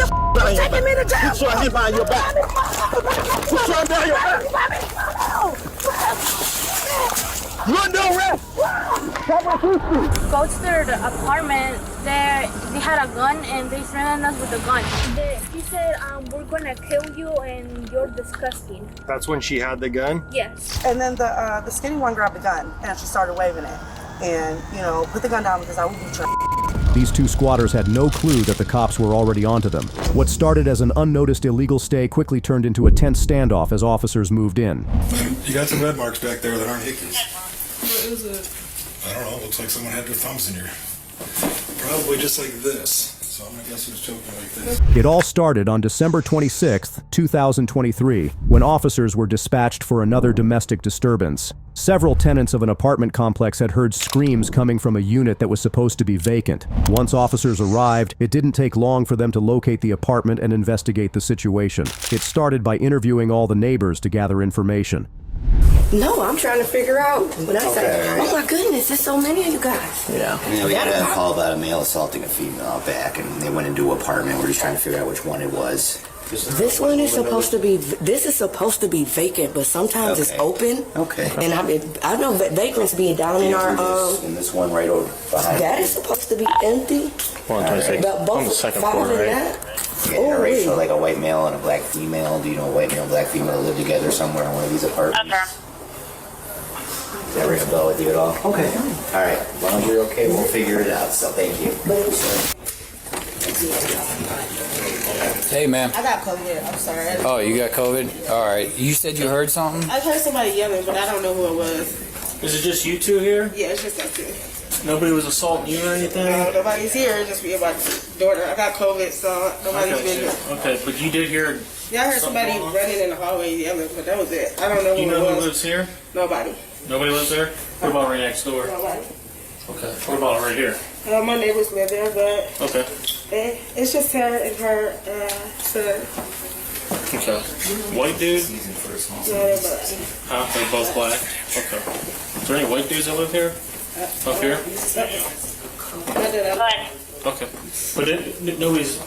the taking me to jail? Put your hand behind your back. Put your hand behind your back. You under arrest. Go to their apartment. They had a gun and they threatened us with a gun. He said, we're gonna kill you and you're disgusting. That's when she had the gun? Yes. And then the skinny one grabbed the gun and she started waving it. And, you know, put the gun down because I will beat you. These two squatters had no clue that the cops were already onto them. What started as an unnoticed illegal stay quickly turned into a tense standoff as officers moved in. You got some red marks back there that aren't hickeys. What is it? I don't know. Looks like someone had their thumbs in here. Probably just like this. So I'm gonna guess he was choking like this. It all started on December 26, 2023, when officers were dispatched for another domestic disturbance. Several tenants of an apartment complex had heard screams coming from a unit that was supposed to be vacant. Once officers arrived, it didn't take long for them to locate the apartment and investigate the situation. It started by interviewing all the neighbors to gather information. No, I'm trying to figure out. When I say, oh my goodness, there's so many of you guys. Yeah. We had a call about a male assaulting a female out back, and they went into an apartment. We're just trying to figure out which one it was. This one is supposed to be. This is supposed to be vacant, but sometimes it's open. Okay. And I know vagrants be down in our. And this one right over behind. That is supposed to be empty. 126. But both On the second five floor, and right? that. Yeah, ratio like a white male and a black female. Do you know a white male and black female live together somewhere in one of these apartments? Does that ring a bell with you at all? Okay. All right. As long as you're okay, we'll figure it out. So thank you. Hey, ma'am. I got COVID. I'm sorry. Oh, you got COVID? All right. You said you heard something? I heard somebody yelling, but I don't know who it was. Is it just you two here? Yeah, it's just like two. Nobody was assaulting you or anything? No, nobody's here. It's just me and my daughter. I got COVID, so nobody's been here. Okay, but you did hear... Yeah, I heard somebody running in the hallway yelling, but that was it. I don't know who You it know was. who lives here? Nobody. Nobody lives there? What about right next door? Nobody. Okay. What about right here? My neighbors live there, but Okay. it's just her and her son. Okay. White dude? No, they're black. They're both black? Okay. Is there any white dudes that live here? Up here? Okay. But nobody's...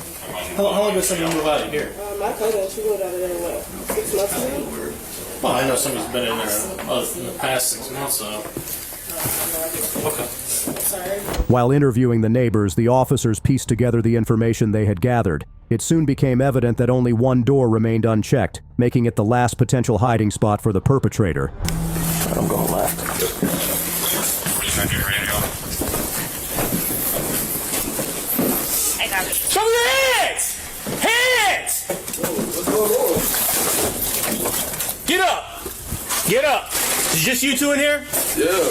How long ago somebody move out of here? My cousin, she moved out of there, what, 6 months ago? Well, I know somebody's been in there in the past 6 months, so... Okay. While interviewing the neighbors, the officers pieced together the information they had gathered. It soon became evident that only one door remained unchecked, making it the last potential hiding spot for the perpetrator. I'm going left. I got it. Show me your hands! Hands! Get up! Get up! Is it just you two in here? Yeah.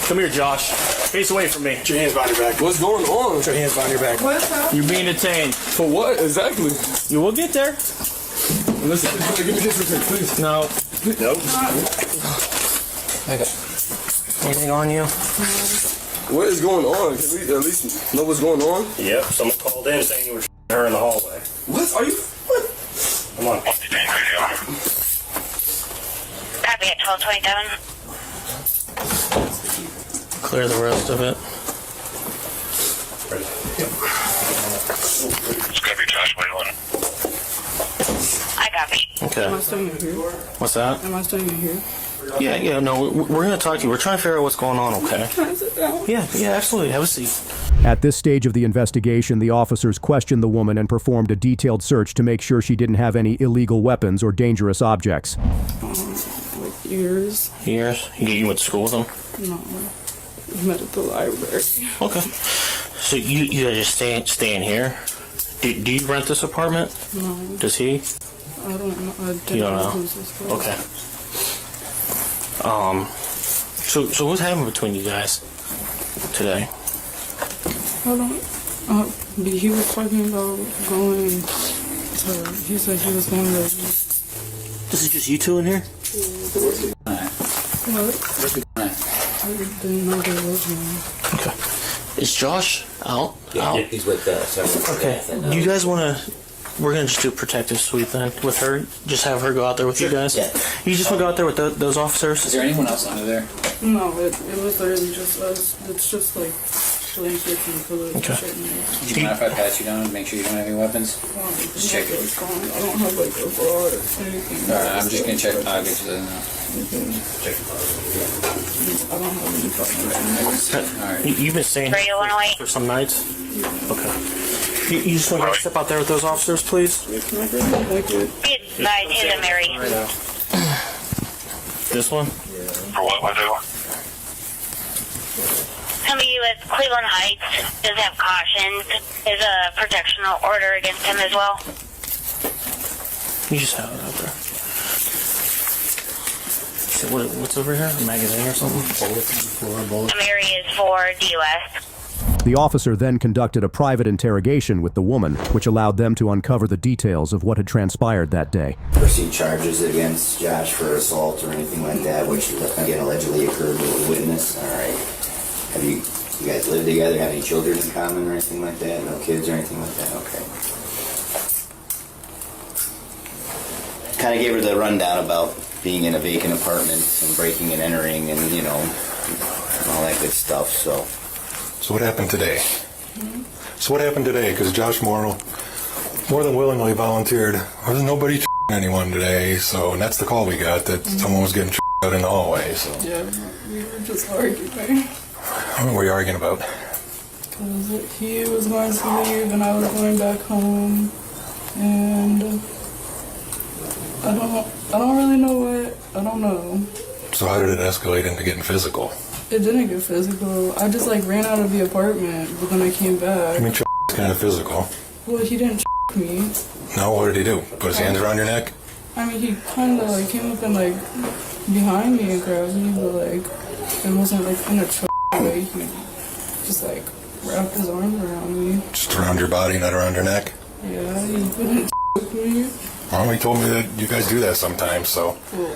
Come here, Josh. Face away from me. Put your hands behind your back. What's going on? Put your hands behind your back. You're being detained. For what exactly? You will get there. Listen, give me this real quick, please. No. Nope. Okay. Anything on you? What is going on? Can we at least know what's going on? Yep. Someone called in saying you were her in the hallway. What? Are you? What? Come on. Copy at 1227. Clear the rest of it. It's gonna be Josh Whalen. I copy. Okay. Am I still in here? What's that? Am I still in here? Yeah, no, we're going to talk to you. We're trying to figure out what's going on, okay? Can I sit down? Yeah, absolutely. Have a seat. At this stage of the investigation, the officers questioned the woman and performed a detailed search to make sure she didn't have any illegal weapons or dangerous objects. Like years. Years? You went to school with them? No. I met at the library. Okay. So you guys just staying here? Do you rent this apartment? No. Does he? I don't know. You don't know? Okay. So what happened between you guys today? I don't. He was talking about going to. He said he was going to. This is just you two in here? What? I didn't know there was one. Okay. Is Josh out? Yeah, he's with several. Okay. You guys want to... We're going to just do a protective sweep then with her. Just have her go out there with you guys. Yeah. You just want to go out there with those officers? Is there anyone else under there? No, it was literally just us. It's just like actually inflicting the bullet. Okay. Do you mind if I pat you down and make sure you don't have any weapons? Just check it. I don't have like a bar or anything. Alright, I'm just gonna check. I'll get you the. Check the bar. I don't have any fucking. Alright. You've been staying here for some nights? Okay. You just want to step out there with those officers, please? Night is a Mary. Right now. This one? For what window? Somebody with Cleveland Heights does have cautions. There's a protectional order against him as well. You just have it out there. So what's over here? A magazine or something? A Mary is for DUS. The officer then conducted a private interrogation with the woman, which allowed them to uncover the details of what had transpired that day. Proceed charges against Josh for assault or anything like that, which again allegedly occurred with a witness. All right. Have you guys lived together? Have any children in common or anything like that? No kids or anything like that? Okay. Kind of gave her the rundown about being in a vacant apartment and breaking and entering and, you know, all that good stuff, so. So what happened today? So what happened today? Because Josh Morrow more than willingly volunteered. There's nobody anyone today, so and that's the call we got, that someone was getting out in the hallway. So Yeah, we were just arguing. what were you arguing about? Because he was going to leave and I was going back home, and I don't really know what. I don't know. So how did it escalate into getting physical? It didn't get physical. I just like ran out of the apartment, but then I came back. I mean, is kind of physical. Well, he didn't me. No, what did he do? Put his hands around your neck? I mean, he kind of like came up and like behind me and grabbed me, but like it wasn't like in a way. He just like wrapped his arms around me. Just around your body, not around your neck? Yeah, he didn't me. Well, he told me that you guys do that sometimes, so. Cool.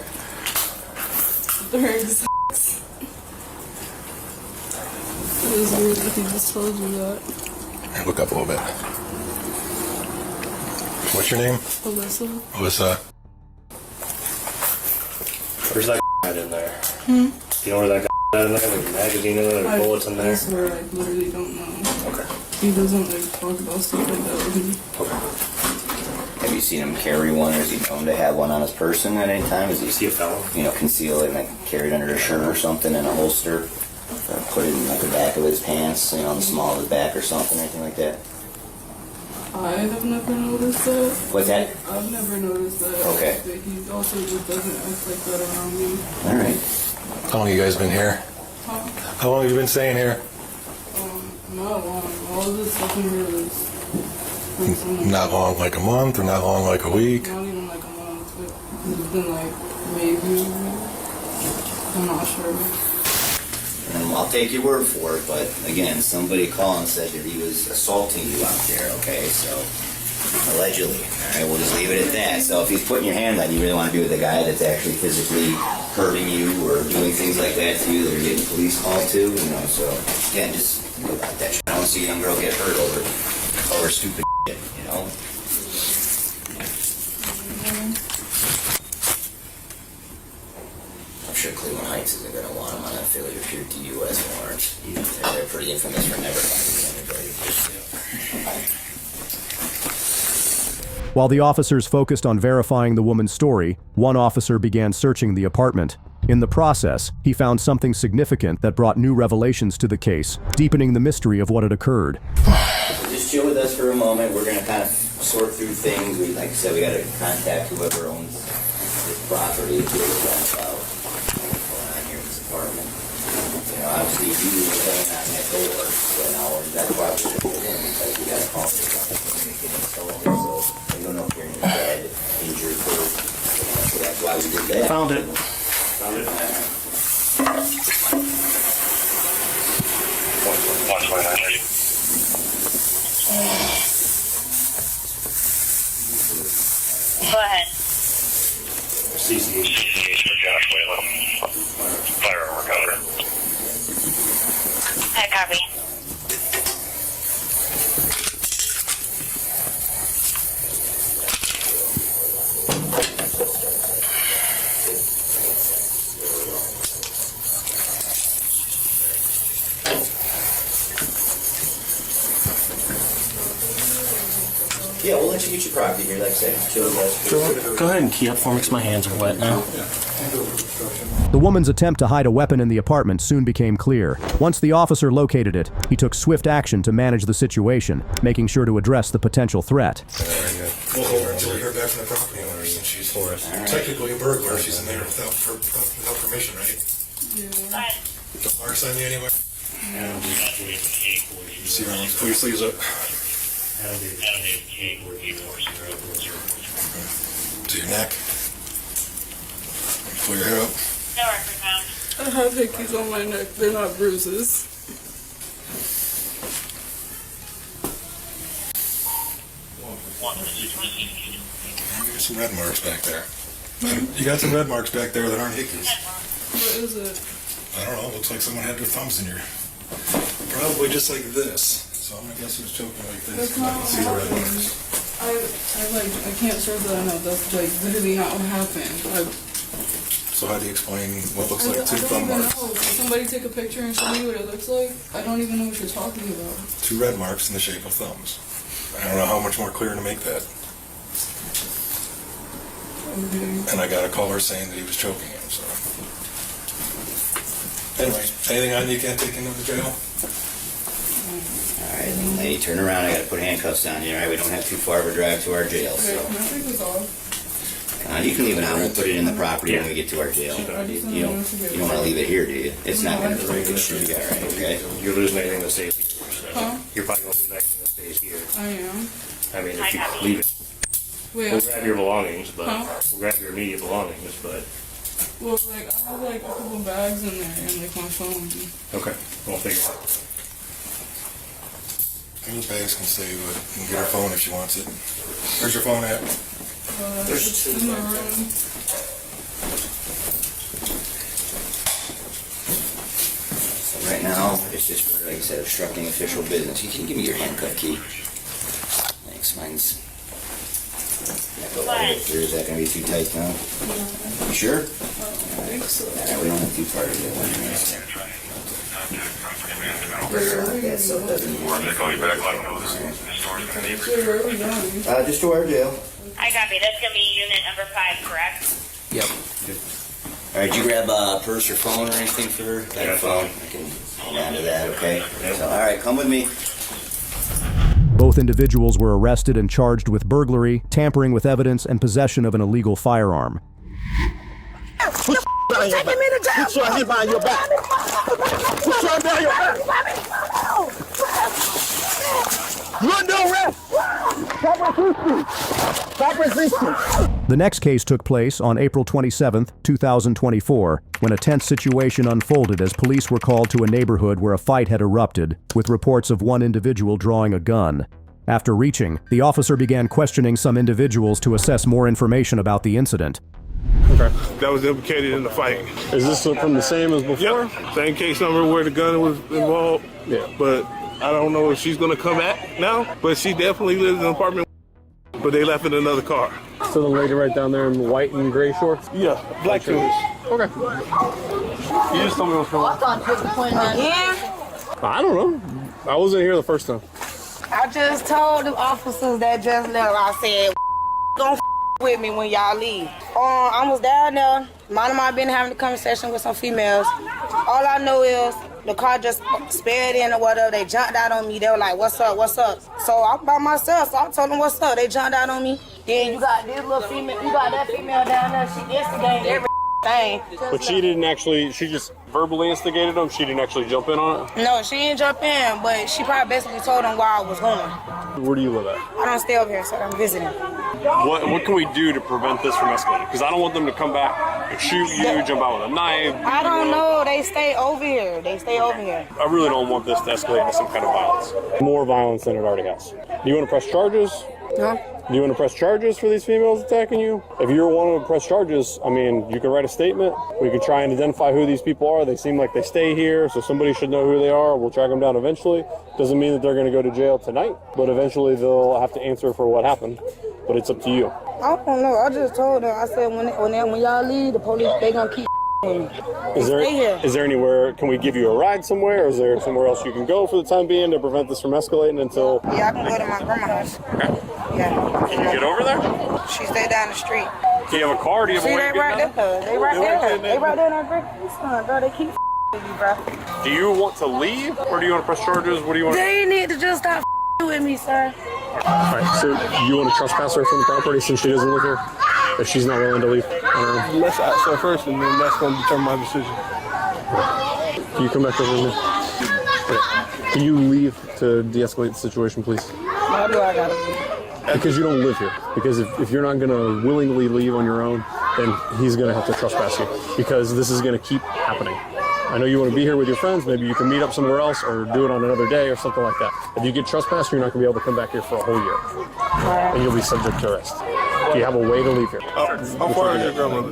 During sex. It was weird that he just told you that. Here, look up a little bit. What's your name? Alyssa. Alyssa. Where's that at in there? You know where that at in there? There's a magazine in there, there's bullets in there. I swear, I literally don't know. Okay. He doesn't like talk about stuff like that with me. Okay. Have you seen him carry one, or is he known to have one on his person at any time? Is he See a fellow? You know, conceal it and like carry it under his shirt or something in a holster? Or put it in like the back of his pants, you know, on the small of his back or something, anything like that? I have never noticed that. What's that? I've never noticed that. Okay. But he also just doesn't act like that around me. All right. How long have you guys been here? Huh? How long have you been staying here? Not long. All of this stuff in here is Not long, like a month, or not long, like a week? not even like a month. It's been like maybe a week. I'm not sure. I'll take your word for it, but again, somebody called and said that he was assaulting you out there, okay? So, allegedly. All right, we'll just leave it at that. So if he's putting your hand on you, really want to be with a guy that's actually physically hurting you or doing things like that to you that are getting police called to, you know, so again, just think about that shit. I don't see a young girl get hurt over stupid shit, you know? I'm sure Cleveland Heights isn't going to want him on that failure of pure DUS warrant. They're pretty infamous for never finding anybody. While the officers focused on verifying the woman's story, one officer began searching the apartment. In the process, he found something significant that brought new revelations to the case, deepening the mystery of what had occurred. So just chill with us for a moment. We're going to kind of sort through things. Like I said, we got to contact whoever owns this property to figure that out. What's going on here in this apartment? You know, obviously, you were laying on that door, so now that's why we're doing it, because we got to call for something to make it installed. So we don't know if you're in bed, injured, hurt. So that's why we did that. Found it. Watch my hand. Go ahead. CCH for Josh Whalen. Firearm recovery. I copy. Yeah, we'll let you get your property here, like I said. Chill with us. Go ahead and key up for me because my hands are wet now. The woman's attempt to hide a weapon in the apartment soon became clear. Once the officer located it, he took swift action to manage the situation, making sure to address the potential threat. We'll hold her until we hear back from the property owner, since she's technically a burglar. She's in there without permission, right? Yeah. Don't mark sign you anyway. See her, pull your sleeves up. To your neck. Pull your hair up. No record found. I have hickeys on my neck. They're not bruises. There's some red marks back there. You got some red marks back there that aren't hickeys. What is it? I don't know. Looks like someone had their thumbs in your... Probably just like this. So I'm gonna guess who's choking like this. That's I not can what see the red happened. marks. I can't stress that enough. That's like literally not what happened. So how do you explain what looks like two I thumb don't even marks? know. Somebody take a picture and show me what it looks like. I don't even know what you're talking about. Two red marks in the shape of thumbs. I don't know how much more clear to make that. Okay. And I got a caller saying that he was choking him, so. Anyway, anything on you can't take into the jail? Alright, lady, turn around. I gotta put handcuffs on you, alright? We don't have too far of a drive to our jail, Okay, so. can I take this off? You can leave it on. We'll put it in the property when we get to our jail. You don't want to leave it here, do you? It's not going to break. It should be alright, okay? You're losing anything that stays here. Huh? You're probably going to lose anything that stays here. I am. I mean, if you leave it, Wait, we'll grab your belongings, but Huh? we'll grab your immediate belongings, but... well, like, I have like a couple bags in there and like my phone. Okay, we'll figure it out. Those bags can stay, but you can get her phone if she wants it. Where's your phone at? It's in my room. So right now, it's just for, like I said, obstructing official business. You can give me your handcuff key. Thanks, mine's... Is that going to be too tight now? You sure? think so. We don't have too far to go. Just to our jail. I copy. That's going to be unit number 5, correct? Yep. All right, you grab a purse or phone or anything for her? Got her phone. I can hold on to that, okay? So, all right, come with me. Both individuals were arrested and charged with burglary, tampering with evidence, and possession of an illegal firearm. Take him in the jail. Put your hand behind your back. Put your hand behind your back. Run, don't rest. Stop resisting. Stop resisting. The next case took place on April 27, 2024, when a tense situation unfolded as police were called to a neighborhood where a fight had erupted, with reports of one individual drawing a gun. After reaching, the officer began questioning some individuals to assess more information about the incident. Okay. That was implicated in the fight. Is this from the same as before? Yep. Same case number where the gun was involved. Yeah. But I don't know if she's going to come back now, but she definitely lives in an apartment, but they left in another car. So the lady right down there in white and gray shorts? Yeah, black shoes. Okay. You just told me what's going on. Yeah. I don't know. I wasn't here the first time. I just told the officers that just left, I said, don't with me when y'all leave. I was down there, minding my business, having a conversation with some females. All I know is the car just sped in or whatever. They jumped out on me. They were like, what's up, what's up? So I'm by myself, so I told them what's up. They jumped out on me. Then you got this little female, you got that female down there. She instigated everything. But she didn't actually, she just verbally instigated them? She didn't actually jump in on it? No, she didn't jump in, but she probably basically told them where I was going. Where do you live at? I don't stay over here, so I'm visiting. What can we do to prevent this from escalating? Because I don't want them to come back and shoot you, jump out with a knife. I don't know. They stay over here. They stay over here. I really don't want this to escalate into some kind of violence. More violence than it already has. Do you want to press charges? No. Do you want to press charges for these females attacking you? If you're wanting to press charges, I mean, you can write a statement. We could try and identify who these people are. They seem like they stay here, so somebody should know who they are. We'll track them down eventually. Doesn't mean that they're going to go to jail tonight, but eventually they'll have to answer for what happened. But it's up to you. I don't know. I just told them. I said when y'all leave, the police they gonna keep Is there, Stay here. is there anywhere, can we give you a ride somewhere? Or is there somewhere else you can go for the time being to prevent this from escalating until... Yeah, I can go to my grandma's house. Yeah. Can you get over there? She stay down the street. Do you have a car? Do you have See, a way they to get right down? there. They right there. They right there in our brick. Bro, they keep with you, bro. Do you want to leave, or do you want to press charges? What do you want? They need to just stop with me, sir. Alright, so you want to trespass her from the property since she doesn't live here? If she's not willing to leave on her own? Let's ask her first, and then that's going to determine my decision. Can you come back over here? Can you leave to de-escalate the situation, please? Why do I gotta leave? Because you don't live here. Because if you're not going to willingly leave on your own, then he's going to have to trespass you. Because this is going to keep happening. I know you want to be here with your friends. Maybe you can meet up somewhere else or do it on another day or something like that. If you get trespassed, you're not going to be able to come back here for a whole year. And you'll be subject to arrest. Do you have a way to leave here? How far is your grandmother?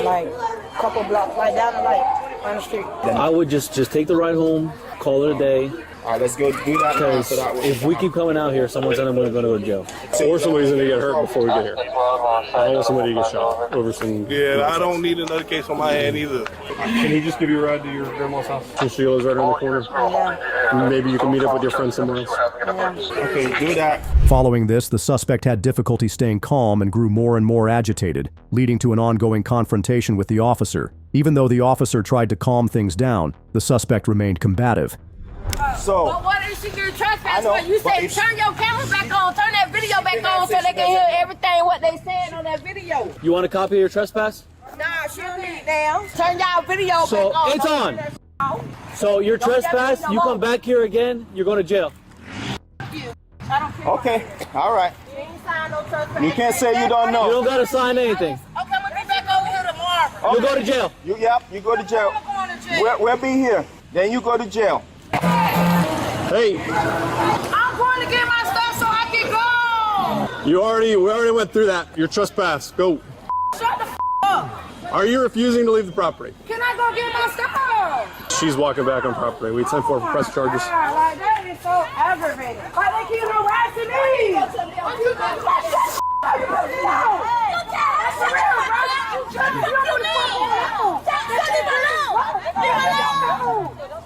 Like, a couple blocks, like down the light, on the street. I would just take the ride home, call it a day. All right, let's go do that. Because if we keep coming out here, someone's going to go to jail. Or somebody's going to get hurt before we get here. I know somebody get shot over some... Yeah, I don't need another case on my hand either. Can he just give you a ride to your grandma's house? Since she lives right around the corner? Yeah. Maybe you can meet up with your friends somewhere else. Okay, do that. Following this, the suspect had difficulty staying calm and grew more and more agitated, leading to an ongoing confrontation with the officer. Even though the officer tried to calm things down, the suspect remained combative. So, But what is she doing trespass I know, for? You but say if- turn your camera back on, turn that video back on so they can hear everything what they saying on that video. You want a copy of your trespass? Nah, she'll need it now. Turn y'all video So back on. it's on. So you're trespass, you come back here again, you're going to jail. okay, all right. You can't say you don't know. You don't got to sign anything. Okay, I'm gonna be back over here tomorrow. You'll go to jail. You go to jail. I'm going to jail. We'll be here. Then you go to jail. Hey, I'm going to get my stuff so I can go. we already went through that. You're trespass. Go. Shut the up. Are you refusing to leave the property? Can I go get my stuff? She's walking back on property. We sent for press charges. Like, that is so aggravating. Why they keep harassing me? What you doing? That's for real, bro.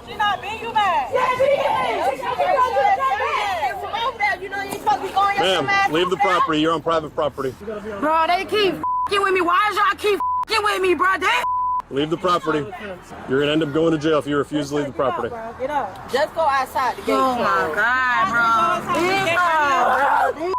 She not being you mad. Yeah, she is. Ma'am, leave the property. You're on private property. Bro, they keep with me. Why y'all keep with me, bro? They Leave the property. You're gonna end up going to jail if you refuse to leave the property. get up. Just go outside the gate. Oh my God, bro.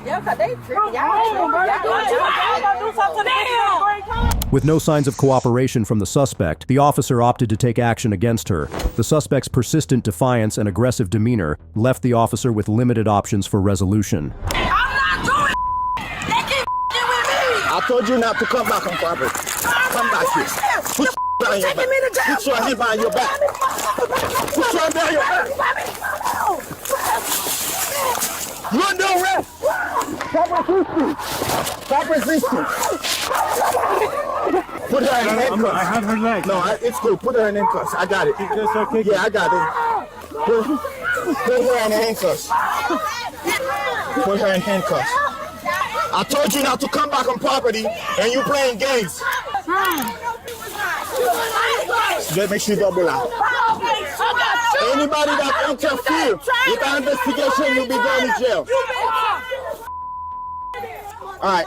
Yeah, cause they tripping. Y'all do something to them. With no signs of cooperation from the suspect, the officer opted to take action against her. The suspect's persistent defiance and aggressive demeanor left the officer with limited options for resolution. I'm not doing it. They keep with me. I told you not to come back on property. Come back here. Put your on your back. Put your hand behind your back. Put your hand behind your back. You under arrest. Stop resisting. Stop resisting. Put her in handcuffs. I have her leg. No, it's cool. Put her in handcuffs. I got it. That's okay. Yeah, I got it. Put her in handcuffs. Put her in handcuffs. I told you not to come back on property, and you playing games. Just make sure you double out. Anybody that interferes with our investigation will be going to jail. All right,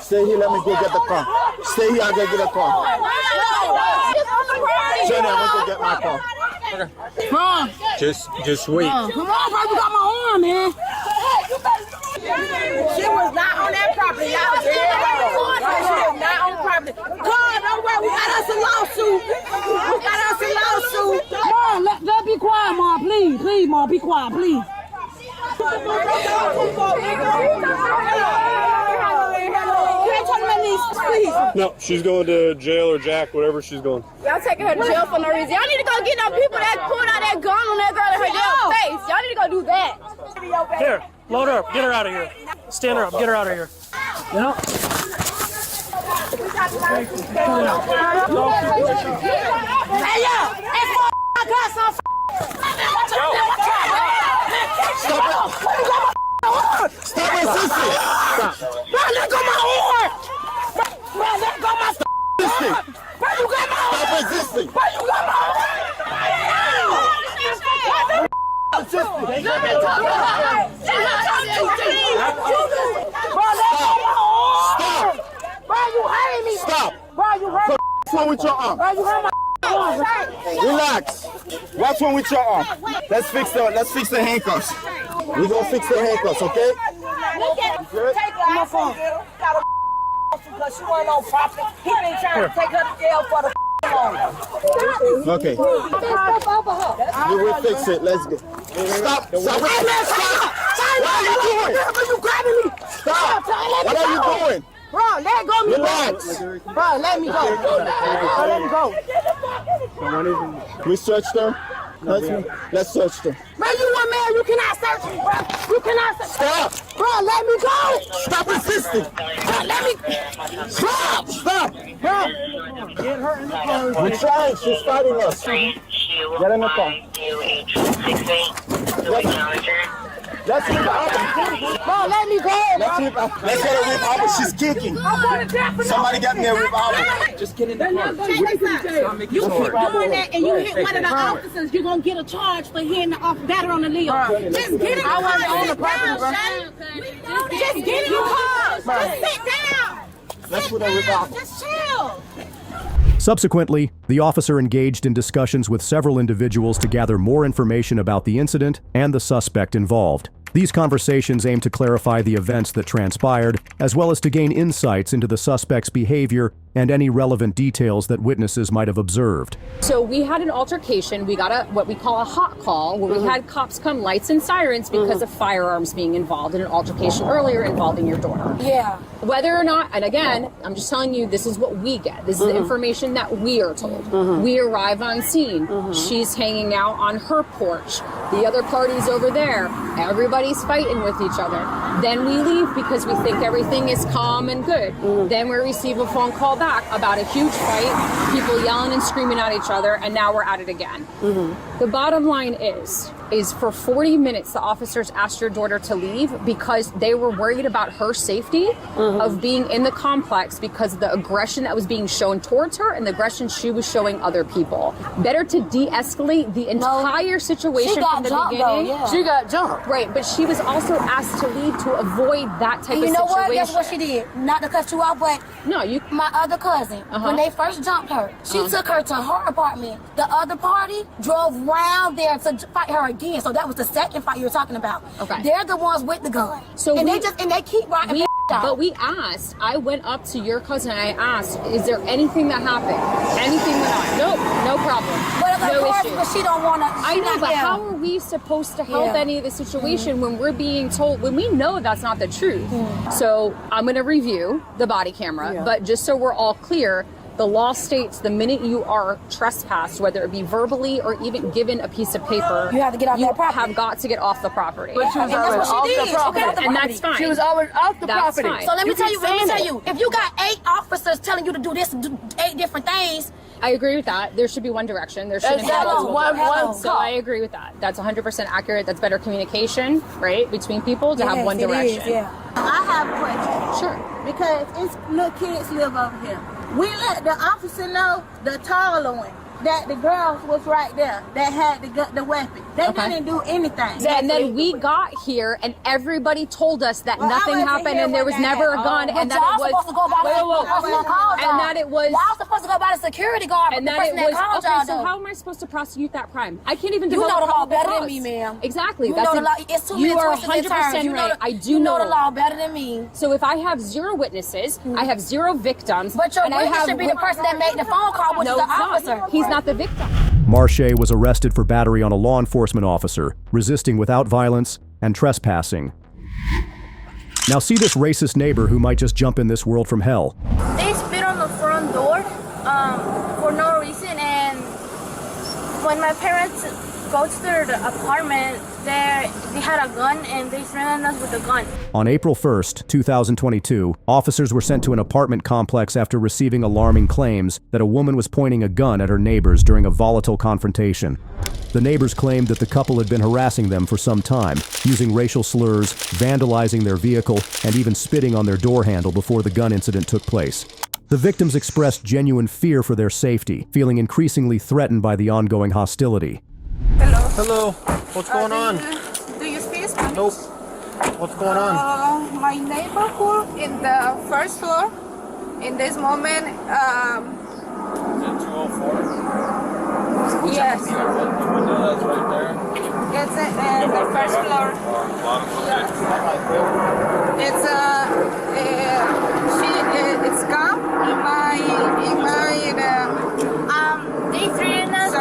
stay here. Let me go get the car. Stay here. I'll go get a car. Jenny, I'm gonna go get my car. Come on. Just wait. Come on, bro. You got my arm, man. She was not on that property. Y'all was She was not on property. God, don't worry. We got us a lawsuit. Come on, let be quiet, Mom. Please. Please, Mom. Be quiet, please. No, she's going to jail or jack, whatever she's going. Y'all taking her to jail for no reason. Y'all need to go get them people that pulled out that gun on that girl in her damn face. Y'all need to go do that. Here, load her up. Get her out of here. Stand her up. Get her out of here. You know? Hey, yo! I got some Stop resisting. Bro, let go my arm! Bro, let go my stick! Bro, you got my resisting. Why you got Stop. What's wrong with your arm? Relax. What's wrong with your arm? Let's fix the handcuffs. We gonna fix the handcuffs, okay? Good. My phone. Because she wasn't on property. He been trying to take her to jail for the long. Okay. We will fix it. Let's go. Stop. Stop. Hey, man, stop. What are you doing? What are you grabbing me? Stop. What are you doing? Bro, let go me. Relax. Bro, let me go. Bro, let me go. We searched them. Let's search them. Man, you one man. You cannot search me, bro. You cannot search. Stop. Bro, let me go. Stop resisting. Bro, let me. Stop. Stop. Bro. Get her in the car. We're trying. She's fighting us. Get in the car. Let's leave her out. Bro, let me go. Let's get a revolver. She's kicking. Somebody get me a revolver. Just get in the car. You keep doing that and you hit one of the officers, you're going to get a charge for hitting the batter on the Leo. Just get in the car. Just get in the car. Just sit down. Let's put a revolver. Just chill. Subsequently, the officer engaged in discussions with several individuals to gather more information about the incident and the suspect involved. These conversations aim to clarify the events that transpired, as well as to gain insights into the suspect's behavior and any relevant details that witnesses might have observed. So we had an altercation. We got what we call a hot call, where we had cops come, lights and sirens, because of firearms being involved in an altercation earlier involving your daughter. Yeah. Whether or not, and again, I'm just telling you, this is what we get. This is the information that we are told. We arrive on scene. She's hanging out on her porch. The other party's over there. Everybody's fighting with each other. Then we leave because we think everything is calm and good. Then we receive a phone call back about a huge fight, people yelling and screaming at each other, and now we're at it again. The bottom line is for 40 minutes the officers asked your daughter to leave because they were worried about her safety of being in the complex because of the aggression that was being shown towards her and the aggression she was showing other people. Better to de-escalate the entire situation from the beginning. She got jumped. Right, but she was also asked to leave to avoid that type of situation. You know what? Guess what she did? Not to cut you off, but my other cousin, when they first jumped her, she took her to her apartment. The other party drove round there to fight her again. So that was the second fight you were talking about. Okay. They're the ones with the gun. So they keep riding. But we asked, I went up to your cousin and I asked, is there anything that happened? Anything went on? Nope, no problem. No issue. But she don't want to. I know, but how are we supposed to help any of the situation when we're being told, when we know that's not the truth? So I'm going to review the body camera, but just so we're all clear, the law states the minute you are trespassed, whether it be verbally or even given a piece of paper, you have to get off the property. Have got to get off the property. But she was already off the property. And that's fine. She was already off the property. Fine. So let me tell you, if you got 8 officers telling you to do this, do 8 different things. I agree with that. There should be one direction. There shouldn't be multiple. So I agree with that. That's 100% accurate. That's better communication, right, between people to have one direction. I have a question. Sure. Because it's little kids live over here. We let the officer know, the taller one, that the girls was right there that had the weapon. They didn't do anything. And then we got here and everybody told us that nothing happened and there was never a gun and that it was supposed to go by and that it was y'all supposed to go by the security guard and that it was okay. So how am I supposed to prosecute that crime? I can't even. You know the law better than than me, ma'am. Exactly. You know the law. It's too many twists and turns. You are 100% right. I do know the law better than me. So if I have 0 witnesses, I have 0 victims, but your witness should be the person that made the phone call, which is the officer. He's not the victim. Marche was arrested for battery on a law enforcement officer, resisting without violence, and trespassing. Now see this racist neighbor who might just jump in this world from hell. They spit on the front door for no reason, and when my parents go to their apartment, they had a gun and they threatened us with a gun. On April 1st, 2022, officers were sent to an apartment complex after receiving alarming claims that a woman was pointing a gun at her neighbors during a volatile confrontation. The neighbors claimed that the couple had been harassing them for some time, using racial slurs, vandalizing their vehicle, and even spitting on their door handle before the gun incident took place. The victims expressed genuine fear for their safety, feeling increasingly threatened by the ongoing hostility. Hello. What's going on? Do you speak Spanish? Nope. What's going on? My neighborhood in the first floor. In this moment, Is it 204? yes, The window that's right there. it's in the first floor. Yes. It's gone in my they threatened us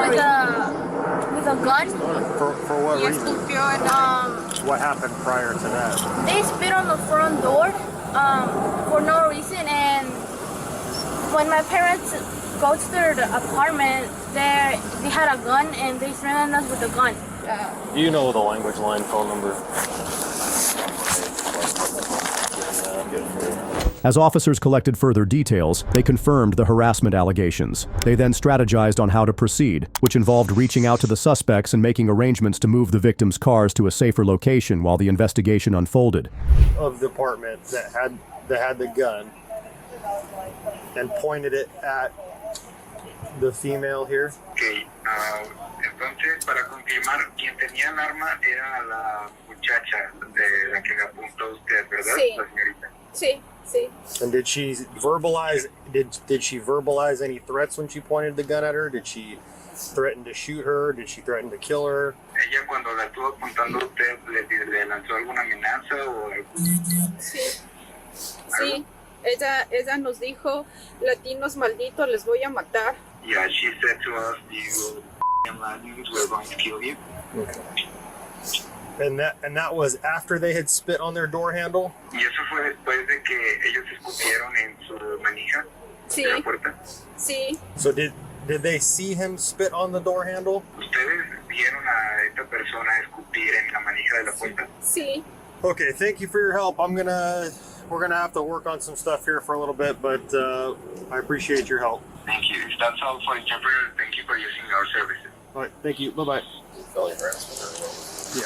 with a gun. For what Yes, reason? What happened prior to that? They spit on the front door for no reason, and when my parents go to their apartment, they had a gun and they threatened us with a gun. Do you know the language line phone number? As officers collected further details, they confirmed the harassment allegations. They then strategized on how to proceed, which involved reaching out to the suspects and making arrangements to move the victims' cars to a safer location while the investigation unfolded. Of the apartment that had the gun and pointed it at the female here. Okay, entonces para confirmar, quien tenía el arma era la muchacha de la que le apuntó usted, ¿verdad? Sí. La señorita. Sí, sí. And did she verbalize? Did she verbalize any threats when she pointed the gun at her? Did she threaten to shoot her? Did she threaten to kill her? Ella cuando la estuvo apuntando a usted, ¿le lanzó alguna amenaza o Sí. Sí. Ella nos dijo, latinos malditos, les voy a matar. Yeah, she said to us, you Latins, we're going to kill you. Okay. And that was after they had spit on their door handle? Y eso fue después de que ellos escupieron en su manija de la puerta. Sí. So did they see him spit on the door handle? ¿Ustedes vieron a esta persona escupir en la manija de la puerta? Sí. Okay, thank you for your help. We're gonna have to work on some stuff here for a little bit, but I appreciate your help. Thank you. If that's all for interpreter, thank you for using our services. All right, thank you. Bye-bye. Felony harassment. Yeah,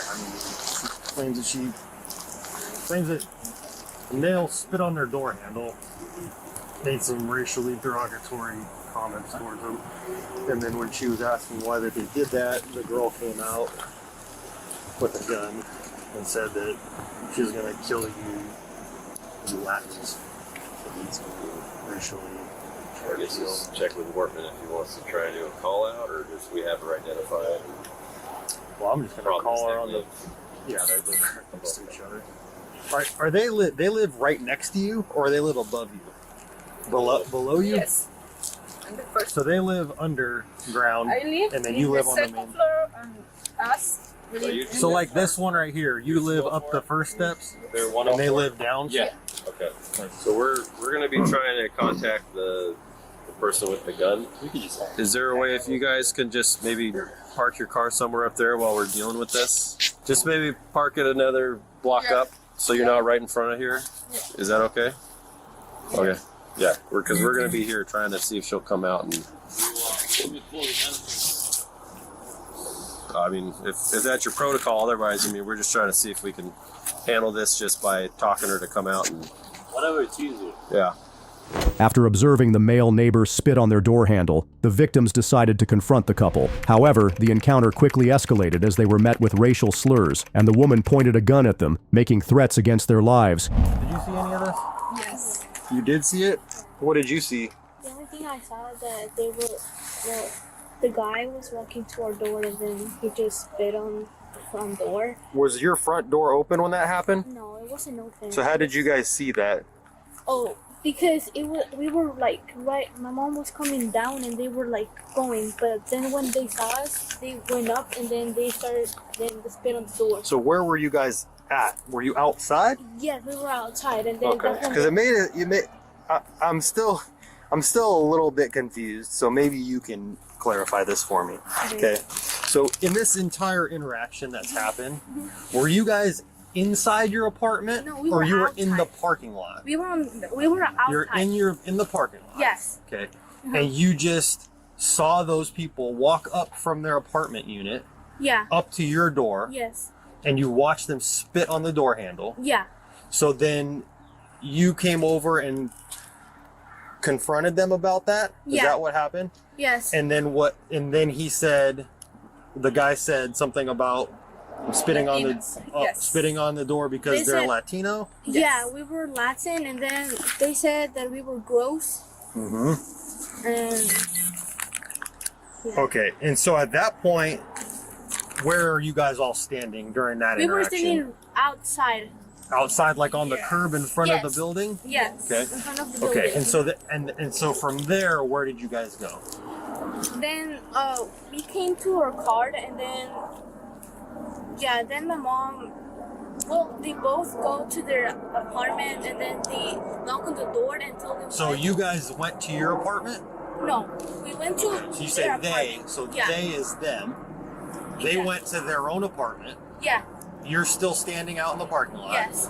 I mean, she claims that the male spit on their door handle, made some racially derogatory comments towards them, and then when she was asking why that they did that, the girl came out with a gun and said that she was going to kill you Latins. Racially. I guess just check with the department if he wants to try and do a call out, or just we have her identified. Well, I'm just going to call her on the. Yeah, they live right next to each other. Are they live right next to you, or they live above you? Below you? Yes. On the first. So they live underground, I live and then in you live the on the second main. floor, and us. So like this one right here, you live up the first steps, They're and they live down. Yeah. Okay. So we're going to be trying to contact the person with the gun. Is there a way if you guys can just maybe park your car somewhere up there while we're dealing with this? Just maybe park it another block up so you're not right in front of here. Is that okay? Okay. Yeah, because we're going to be here trying to see if she'll come out and. I mean, if that's your protocol, otherwise, I mean, we're just trying to see if we can handle this just by talking her to come out and. Whatever it's easier. Yeah. After observing the male neighbor spit on their door handle, the victims decided to confront the couple. However, the encounter quickly escalated as they were met with racial slurs, and the woman pointed a gun at them, making threats against their lives. Did you see any of this? Yes. You did see it? What did you see? The only thing I saw is that they were, the guy was walking to our door and then he just spit on the front door. Was your front door open when that happened? No, it wasn't open. So how did you guys see that? Oh, because we were like right. My mom was coming down and they were like going, but then when they saw us, they went up and then they started then the spit on the door. So where were you guys at? Were you outside? Yes, we were outside and then Okay. Because I'm still a little bit confused. So maybe you can clarify this for me. Okay. So in this entire interaction that's happened, were you guys inside your apartment, No, we or were you were outside. in the parking lot? We were outside. You're in the parking lot. Yes. Okay. And you just saw those people walk up from their apartment unit Yeah. up to your door, Yes. and you watched them spit on the door handle. Yeah. So then you came over and confronted them about that? Is Yeah. that what happened? Yes. And then what? And then he said, the guy said something about spitting Latinos. on the Yes. spitting on the door because They they're said- Latino. Yeah, we were Latin, and then they said that we were gross. Mm-hmm. And Okay, and so at that point, where are you guys all standing during that we were interaction? standing outside. Outside, like on the curb in front of Yes. the building. Yes. Okay. In front of the building. Okay, and so and so from there, where did you guys go? Then we came to our car, and then then my mom. Well, they both go to their apartment, and then they knock on the door and tell them. So you guys went to your apartment? No, we went to. So you say their they, apartment. so Yeah. they is them. They Yeah. went to their own apartment. Yeah. You're still standing out in the parking lot. Yes.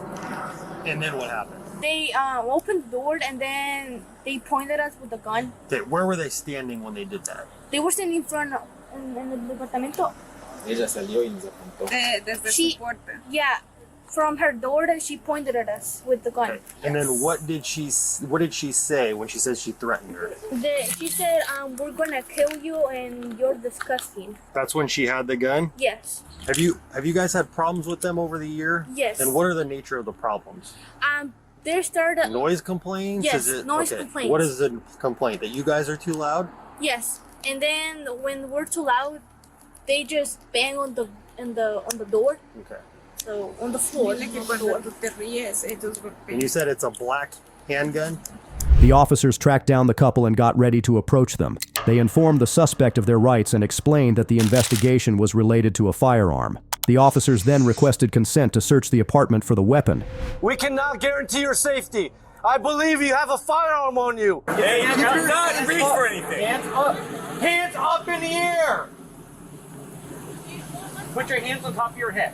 And then what happened? They opened the door, and then they pointed at us with a gun. Okay, where were they standing when they did that? They were standing in front of in el departamento. Ella salió y nos apuntó. Desde She- su puerta. Yeah, from her door, she pointed at us with the gun. And then what did she say when she says she threatened her? She said, "We're gonna kill you, and you're disgusting." That's when she had the gun? Yes. Have you guys had problems with them over the year? Yes. And what are the nature of the problems? They started. Noise complaints? Yes, Is it, noise okay. complaints. What is the complaint? That you guys are too loud? Yes, and then when we're too loud, they just bang on the door. Okay. So on the floor. Dile que on the cuando door. tú te ríes, ellos golpean. And you said it's a black handgun? The officers tracked down the couple and got ready to approach them. They informed the suspect of their rights and explained that the investigation was related to a firearm. The officers then requested consent to search the apartment for the weapon. We cannot guarantee your safety. I believe you have a firearm on you. Hey, you do not reach for anything. Hands up. Hands up in the air. Put your hands on top of your head.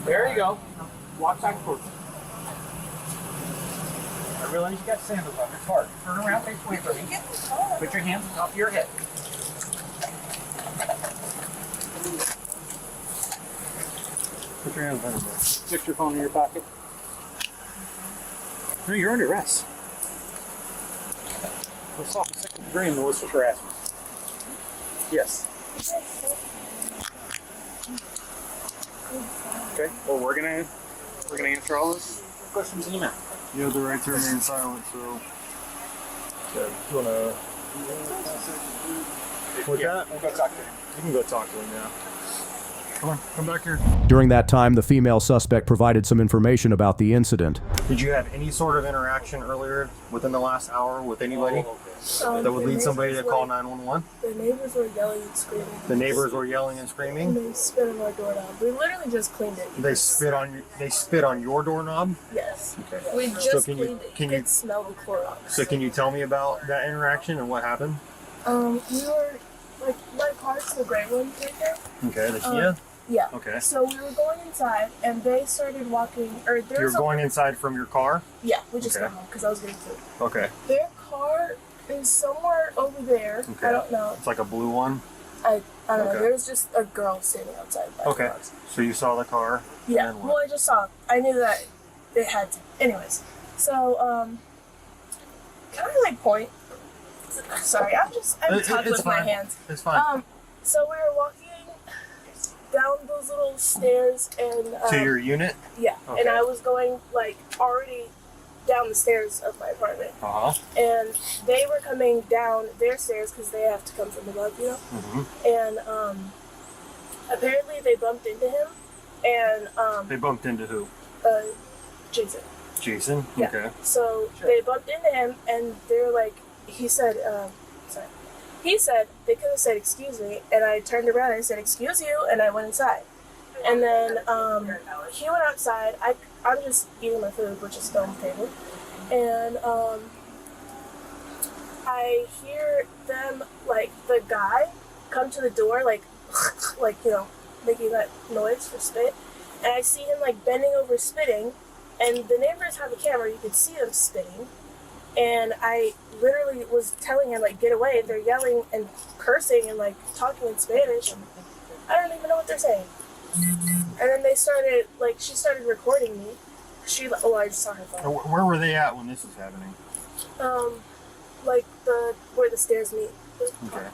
There you go. Walk back towards me. I realize you got sandals on. It's hard. Turn around, face away from me. Put your hands on top of your head. Put your hands under there. Stick your phone in your pocket. No, you're under arrest. For assault with second degree and malicious harassment. Yes. Okay. Well, we're gonna answer all those questions in a minute. You have the right to remain silent, so. Yeah, you wanna. What's that? We'll go talk to him. You can go talk to him now. Come on, come back here. During that time, the female suspect provided some information about the incident. Did you have any sort of interaction earlier within the last hour with anybody that would lead somebody to call 911? The neighbors were yelling and screaming. The neighbors were yelling and And screaming? they spit on our doorknob. We literally just cleaned it. They spit on your doorknob? Yes. Okay. We So just can you- cleaned it. can You you- could smell the Clorox. So can you tell me about that interaction and what happened? We were, like, my car's the gray one right there. Okay, the Kia? Yeah. Okay. So we were going inside, and they started walking, or You're there's going inside from your car? Yeah, we just Okay. got home, because I was getting food. Okay. Their car is somewhere over there. Okay. I don't know. It's like a blue one? I don't know. Okay. There was just a girl standing outside. By the Okay. box. So you saw the car? Yeah. And what? Well, I just saw. I knew that it had to. Anyways, so can I like point? Sorry, I'm It's tugged with my fine. hands. It's fine. So we were walking down those little stairs and To your unit? yeah, Okay. and I was going like already down the stairs of my apartment, Uh-huh. and they were coming down their stairs because they have to come from above, you know. Mm-hmm. And apparently they bumped into him, and They bumped into who? Jason. Jason? Yeah. Okay. So they bumped into him, and they're like, he said, they could have said, excuse me, and I turned around and I said, excuse you, and I went inside. And then he went outside. I'm just eating my food, which is still on the table. And I hear them, like, the guy come to the door, like, you know, making that noise for spit. And I see him, like, bending over spitting. And the neighbors have a camera, you could see them spitting. And I literally was telling him, like, get away. They're yelling and cursing and, like, talking in Spanish. I don't even know what they're saying. And then they started, like, she started recording me. I just saw her phone. Where were they at when this was happening? Like where the stairs meet. Okay.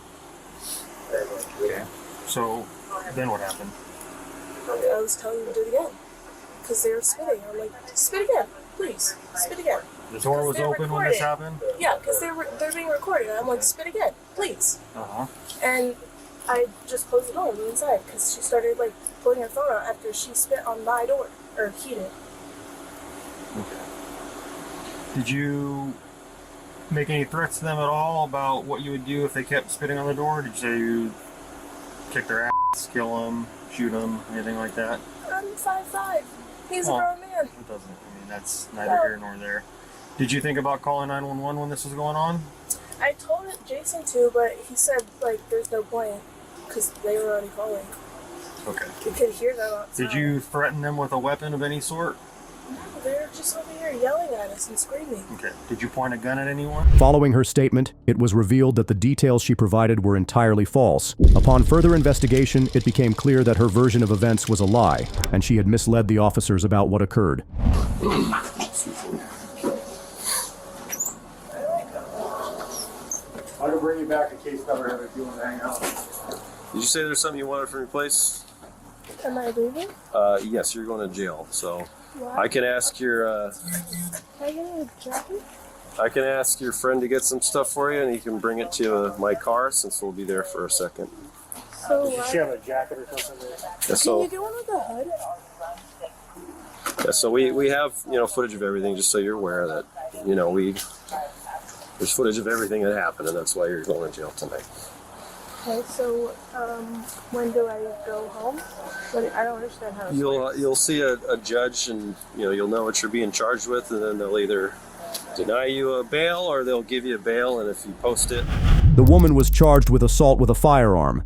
Okay. So, then what happened? I was telling them to do it again. Because they were spitting. I'm like, spit again, please. Spit again. The door was open when this happened? Yeah, because they're being recorded. I'm like, spit again, please. Uh-huh. And I just closed the door and went inside because she started like pulling her phone out after she spit on my door. Or he did. Okay. Did you make any threats to them at all about what you would do if they kept spitting on the door? Did you say you'd kick their ass, kill them, shoot them, anything like that? I'm 5'5". He's a grown man. It doesn't, that's neither here nor there. Did you think about calling 911 when this was going on? I told Jason to, but he said, like, there's no point, because they were already calling. Okay. You could hear them outside. Did you threaten them with a weapon of any sort? No, they were just over here yelling at us and screaming. Okay. Did you point a gun at anyone? Following her statement, it was revealed that the details she provided were entirely false. Upon further investigation, it became clear that her version of events was a lie, and she had misled the officers about what occurred. I can bring you back a case cover if you want to hang out. Did you say there's something you wanted from your place? Am I leaving? Yes, you're going to jail. So Why? I can ask your Can I get a jacket? I can ask your friend to get some stuff for you, and he can bring it to my car since we'll be there for a second. So Does she have a jacket or something? Yeah, so, can you get one with the hood? yeah, so we have footage of everything, just so you're aware that there's footage of everything that happened, and that's why you're going to jail tonight. Okay, so when do I go home? I don't understand how. You'll see a judge, and you'll know what you're being charged with, and then they'll either deny you a bail or they'll give you a bail, and if you post it. The woman was charged with assault with a firearm,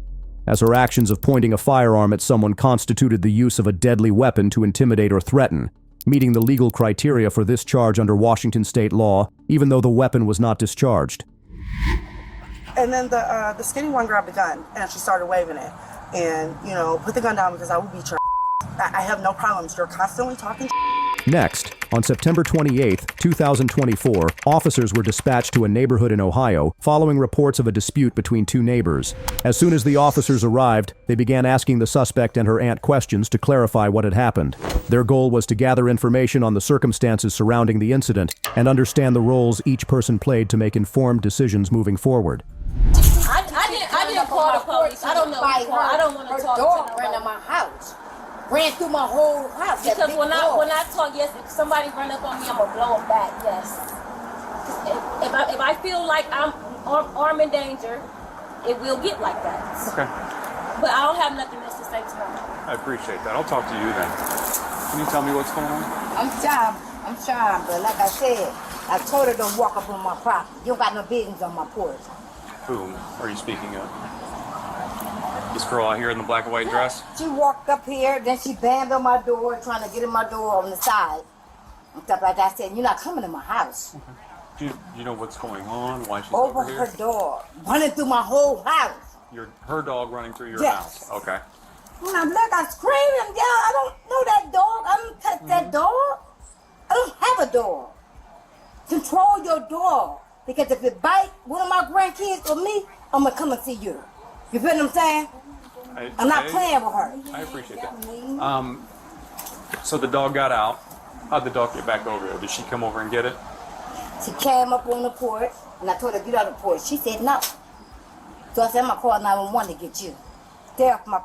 as her actions of pointing a firearm at someone constituted the use of a deadly weapon to intimidate or threaten, meeting the legal criteria for this charge under Washington state law, even though the weapon was not discharged. And then the skinny one grabbed the gun and she started waving it. And, put the gun down because I will beat your I have no problems. You're constantly talking. Next, on September 28, 2024, officers were dispatched to a neighborhood in Ohio following reports of a dispute between two neighbors. As soon as the officers arrived, they began asking the suspect and her aunt questions to clarify what had happened. Their goal was to gather information on the circumstances surrounding the incident and understand the roles each person played to make informed decisions moving forward. I didn't call the police. I don't know. I don't want to talk to her. Ran to my house. Ran through my whole house. Because when I talk, yes, if somebody run up on me, I'm gonna blow them back. Yes. If I feel like I'm armed and danger, it will get like that. Okay. But I don't have nothing else to say to her. I appreciate that. I'll talk to you then. Can you tell me what's going on? I'm shy, but like I said, I told her don't walk up on my property. You don't got no business on my porch. Whom are you speaking of? This girl out here in the black and white dress? She walked up here, then she banged on my door, trying to get in my door on the side. And stuff like that. I said, you're not coming to my house. Okay. Do you know what's going on? Why she's over over here? her dog, running through my whole house. Her dog running through your Yes. house? Okay. When I'm like, I screamed and yelled, I don't know that dog. I don't touch that dog. I don't have a dog. Control your dog. Because if it bite one of my grandkids or me, I'm going to come and see you. You feel what I'm saying? I'm not playing with her. I appreciate that. So the dog got out. How'd the dog get back over here? Did she come over and get it? She came up on the porch, and I told her, get out of the porch. She said no. So I said, I'm going to call 911 to get you. Stay off my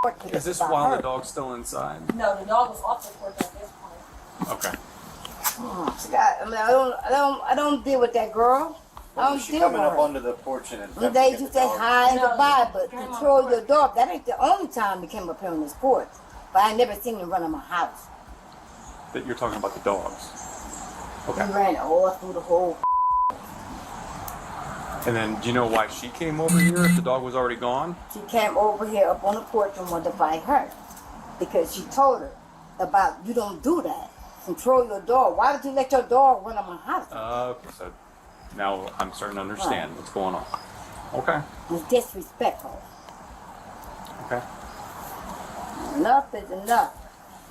porch. Is this while the dog's still inside? No, the dog was off the porch at this point. Okay. I don't deal with that girl. I don't deal with her. Up onto the porch and One day you say hi and goodbye, but control your dog. That ain't the only time he came up here on this porch. But I never seen him run in my house. That you're talking about the dogs. Okay. He ran all through the whole. And then, do you know why she came over here if the dog was already gone? She came over here up on the porch and wanted to fight her. Because she told her about, you don't do that. Control your dog. Why would you let your dog run in my house? So now I'm starting to understand what's going on. Okay. It's disrespectful. Okay. Enough is enough.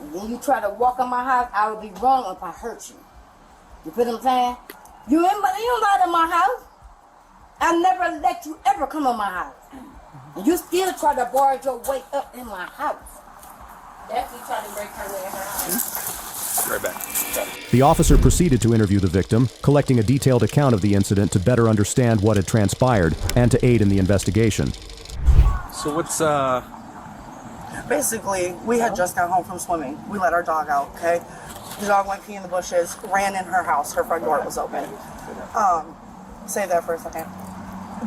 And then you try to walk in my house, I would be wrong if I hurt you. You feel what I'm saying? You not in my house. I never let you ever come in my house. And you still try to barge your way up in my house. Definitely trying to break her way in her house. Right back. The officer proceeded to interview the victim, collecting a detailed account of the incident to better understand what had transpired and to aid in the investigation. So what's Basically, we had just got home from swimming. We let our dog out, okay? The dog went pee in the bushes, ran in her house. Her front door was open. Save that for a second.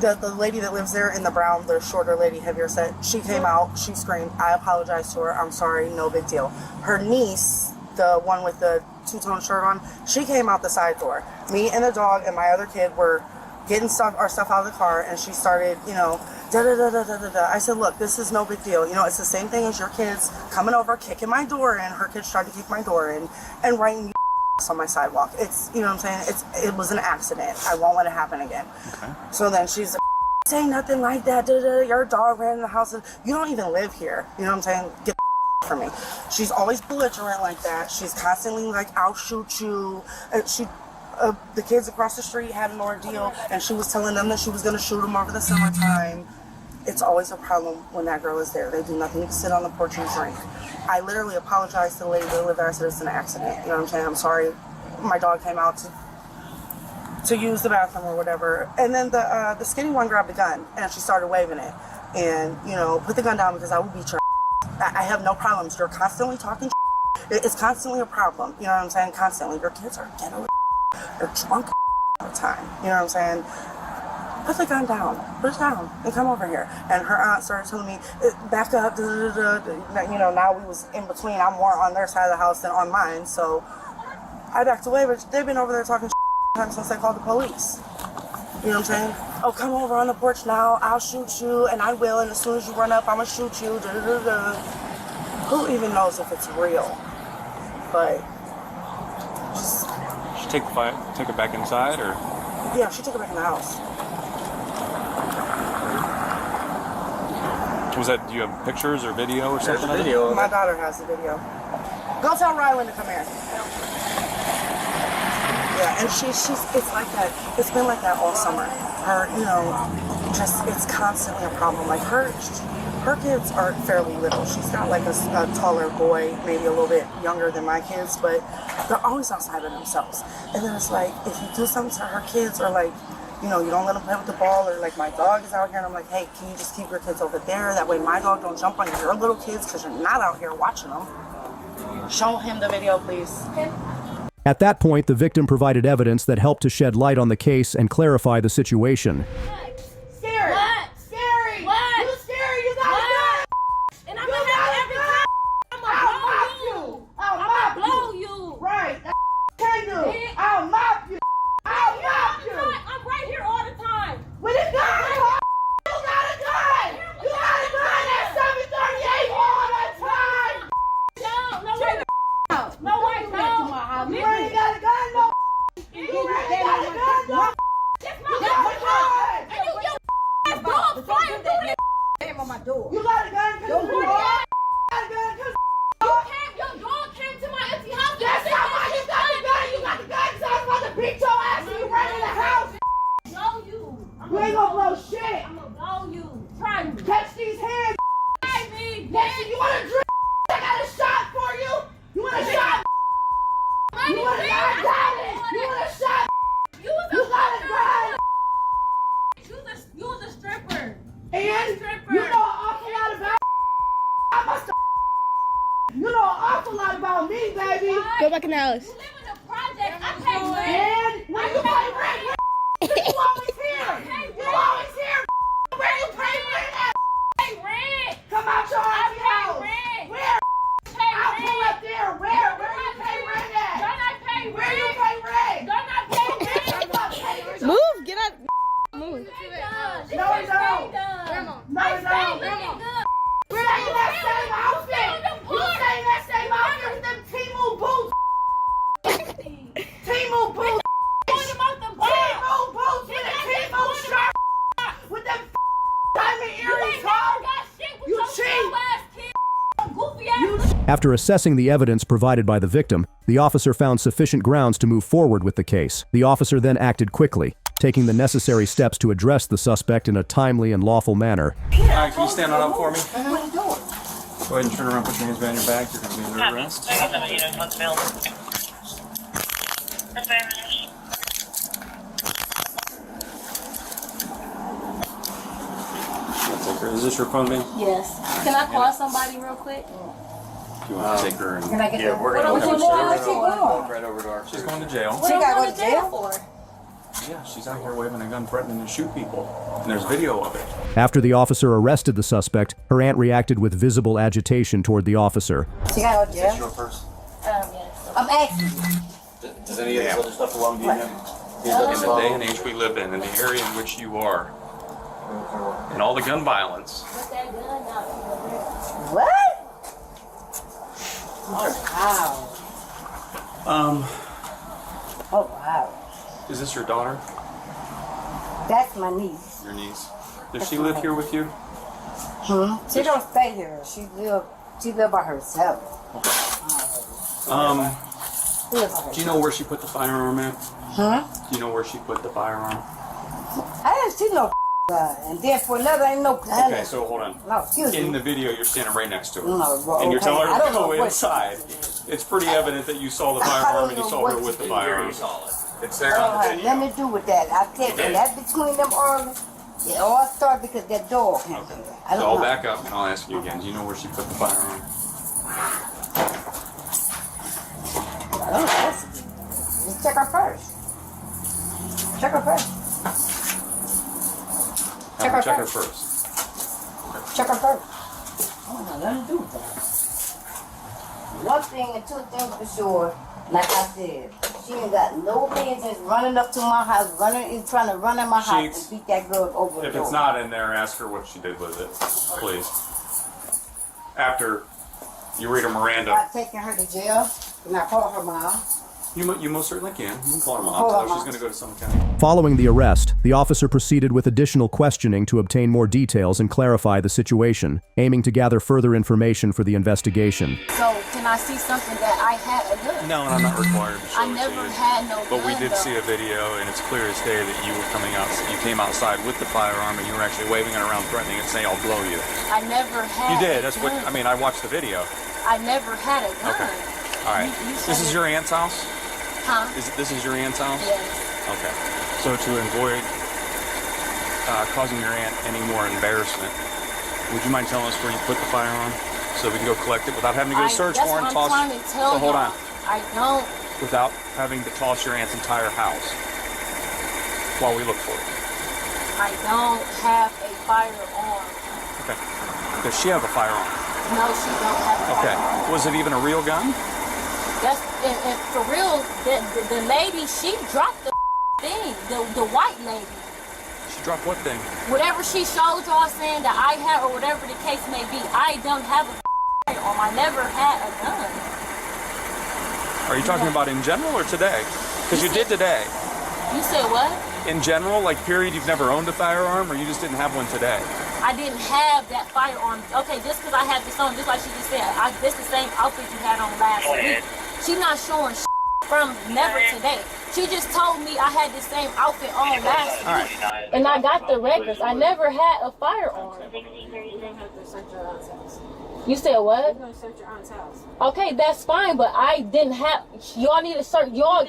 The lady that lives there in the brown, the shorter lady, heavier set, she came out, she screamed, I apologize to her, I'm sorry, no big deal. Her niece, the one with the two-tone shirt on, she came out the side door. Me and the dog and my other kid were getting our stuff out of the car, and she started, da-da-da-da-da-da-da. I said, look, this is no big deal. It's the same thing as your kids coming over, kicking my door in. Her kids tried to kick my door in and writing on my sidewalk. It's, you know what I'm saying? It was an accident. I won't let it happen again. Okay. So then she's like, say nothing like that. Your dog ran in the house. You don't even live here. You know what I'm saying? Get from me. She's always belligerent like that. She's constantly like, I'll shoot you. The kids across the street had an ordeal, and she was telling them that she was going to shoot them over the summertime. It's always a problem when that girl is there. They do nothing but sit on the porch and drink. I literally apologized to the lady that lived there. I said, it's an accident. You know what I'm saying? I'm sorry. My dog came out to use the bathroom or whatever. And then the skinny one grabbed a gun, and she started waving it. And, put the gun down because I will beat your ass. I have no problems. You're constantly talking It's constantly a problem. You know what I'm saying? Constantly. Your kids are ghetto. They're drunk all the time. You know what I'm saying? Put the gun down. Put it down and come over here. And her aunt started telling me, back up. Now we was in between. I'm more on their side of the house than on mine. So I backed away, but they've been over there talking since they called the police. You know what I'm saying? Oh, come over on the porch now. I'll shoot you, and I will. And as soon as you run up, I'm going to shoot you. Who even knows if it's real? But just... She take it back inside, or? Yeah, she took it back in the house. Was that, do you have pictures or video or something? Video. My daughter has the video. Go tell Rylan to come here. Yeah, and it's like that. It's been like that all summer. Her, it's constantly a problem. Like her kids are fairly little. She's got like a taller boy, maybe a little bit younger than my kids, but they're always outside of themselves. And then it's like, if you do something to her kids, or like, you don't let them play with the ball, or like my dog is out here and I'm like, hey, can you just keep your kids over there? That way my dog don't jump on your little kids because you're not out here watching them. Show him the video, please. At that point, the victim provided evidence that helped to shed light on the case and clarify the situation. Scary. What? Scary. What? You scary. You got a gun. And I'm going to have every time. I'm going to blow you. Right. That can do. I'll mop you. I'll mop you. I'm right here all the time. With a gun. You got a gun. You got a gun at 738 all the time. No way. No way. No. You ain't got a gun, no. You ain't got a gun, no. It's my gun. And you dog flying through this. Damn on my door. You got a gun because you got a gun because your dog came to my empty house. That's not why you got the gun. You got the gun because I was about to beat your ass and you ran in the house. Blow you. You ain't gonna blow shit. I'm gonna blow you. Try me. Catch these hands. Try me. Next, you want a drink? I got a shot for you. You want a shot? You want a shot? You want a shot? You got a gun. You was a stripper. And you know an awful lot about. I must have. You know an awful lot about me, baby. Go back in the house. You live in a project. I pay rent. And when you pay rent, you always here. You always here. Where you pay rent at? Pay rent. Come out your house. Where? I'll pull up there. Where you pay rent at? Don't I pay rent? Where you pay rent? Don't I pay rent? Move, get out. Move. No. We're not in that same outfit. You stay in that same outfit with them Timu boots. Timu boots. Timu boots with a Timu shirt. With them diamond earrings, huh? You cheat. After assessing the evidence provided by the victim, the officer found sufficient grounds to move forward with the case. The officer then acted quickly, taking the necessary steps to address the suspect in a timely and lawful manner. Alright, can you stand on up for me? Go ahead and turn around, put your hands behind your back. You're going to be under arrest. Is this your phone, man? Yes. Can I call somebody real quick? You want to take her and... Can I get yeah, we're going to go right over to our... She's going to jail. What are you going to jail for? Yeah, she's out here waving a gun, threatening to shoot people. And there's video of it. After the officer arrested the suspect, her aunt reacted with visible agitation toward the officer. She got to go to jail? Is this your purse? Yes. I'm asking. Does any of this other stuff belong to you? In the day and age we live in the area in which you are, and all the gun violence. What? Oh, wow. Oh, wow. Is this your daughter? That's my niece. Your niece? Does she live here with you? She don't stay here. She live by herself. Do you know where she put the firearm at? Do you know where she put the firearm? I didn't see no gun. And then for another, ain't no gun. Okay, so hold on. No, excuse me. In the video, you're standing right next to her. No, well, and you're telling her to go what inside. It's pretty evident that you saw the firearm and you saw her with the firearm. It's there on the video. Nothing to do with that. I tell you, that's between them early. It all started because that dog came in there. I So don't I'll know. back up and I'll ask you again. Do you know where she put the firearm? I don't know. Just check her first. Check her first. Check her first. Check her first. I don't have nothing to do with that. One thing and two things for sure, like I said, she ain't got no business running up to my house, trying to run in my house and beat that girl over the If door. it's not in there, ask her what she did with it, please. After you read her Miranda. I'm taking her to jail. Can I call her mom? You most certainly can. You can call her mom. Call her Tell her mom. she's going to go to Summit County. Following the arrest, the officer proceeded with additional questioning to obtain more details and clarify the situation, aiming to gather further information for the investigation. So, can I see something that I had a gun? No, and I'm not required to show I it never to you. had no But we gun, did though. see a video, and it's clear as day that you were coming out. You came outside with the firearm, and you were actually waving it around, threatening it, saying, "I'll blow you." I never had You did. a That's what gun. I mean. I watched the video. I never had a gun. Okay. All right. You This said is it- your aunt's house. Huh? This is your aunt's house. Yes. Okay. So to avoid causing your aunt any more embarrassment, would you mind telling us where you put the firearm so we can go collect it without having to go search that's for it what and I'm toss? trying to tell So hold y'all. on. I don't. Without having to toss your aunt's entire house while we look for it. I don't have a firearm. Okay. Does she have a firearm? No, she don't have a Okay. firearm. Was it even a real gun? That's and for real. The lady, she dropped the thing. The white lady. She dropped what thing? Whatever she showed y'all saying that I had, or whatever the case may be, I don't have a firearm. I never had a gun. Are you talking about in general or today? Because you did today. You said what? In general, like period, you've never owned a firearm, or you just didn't have one today? I didn't have that firearm. Okay, just because I have this on, just like she just said, this the same outfit you had on last week. She not showing from never today. She just told me I had the same outfit on last week. And I got the records. I never had a firearm. You said what? You're going to search your aunt's house. Okay, that's fine, but I didn't have. Y'all need to search y'all.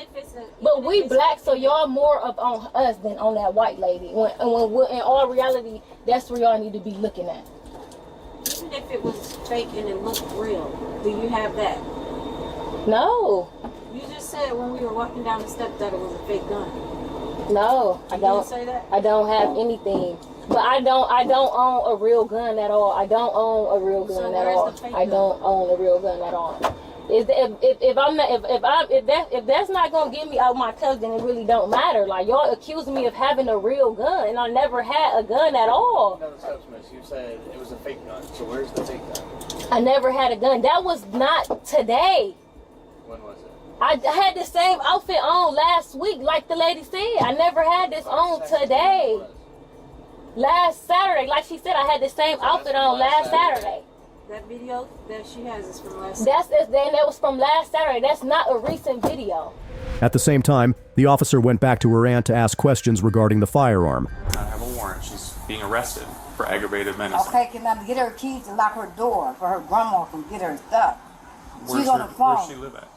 But we black, so y'all more up on us than on that white lady. When in all reality, that's where y'all need to be looking at. Even if it was fake and it looked real, do you have that? No. You just said when we were walking down the steps that it was a fake gun. No, I You don't. didn't say that? I don't have anything. But I don't own a real gun at all. I don't own a real gun So at where's all. the fake I don't own a real gun at all. If that's not gonna get me out my cousin, it really don't matter. Like y'all accusing me of having a real gun, and I never had a gun at all. No, Miss, you said it was a fake gun. So where's the fake gun? I never had a gun. That was not today. When was it? I had the same outfit on last week, like the lady said. I never had this on today. Last Saturday, like she said, I had the same outfit on last Saturday. That video that she has is from last That was from last Saturday. That's not a recent video. At the same time, the officer went back to her aunt to ask questions regarding the firearm. I have a warrant. She's being arrested for aggravated menacing. Okay, can I get her keys to lock her door for her grandma can get her stuff? She's on the phone. Where's she live at?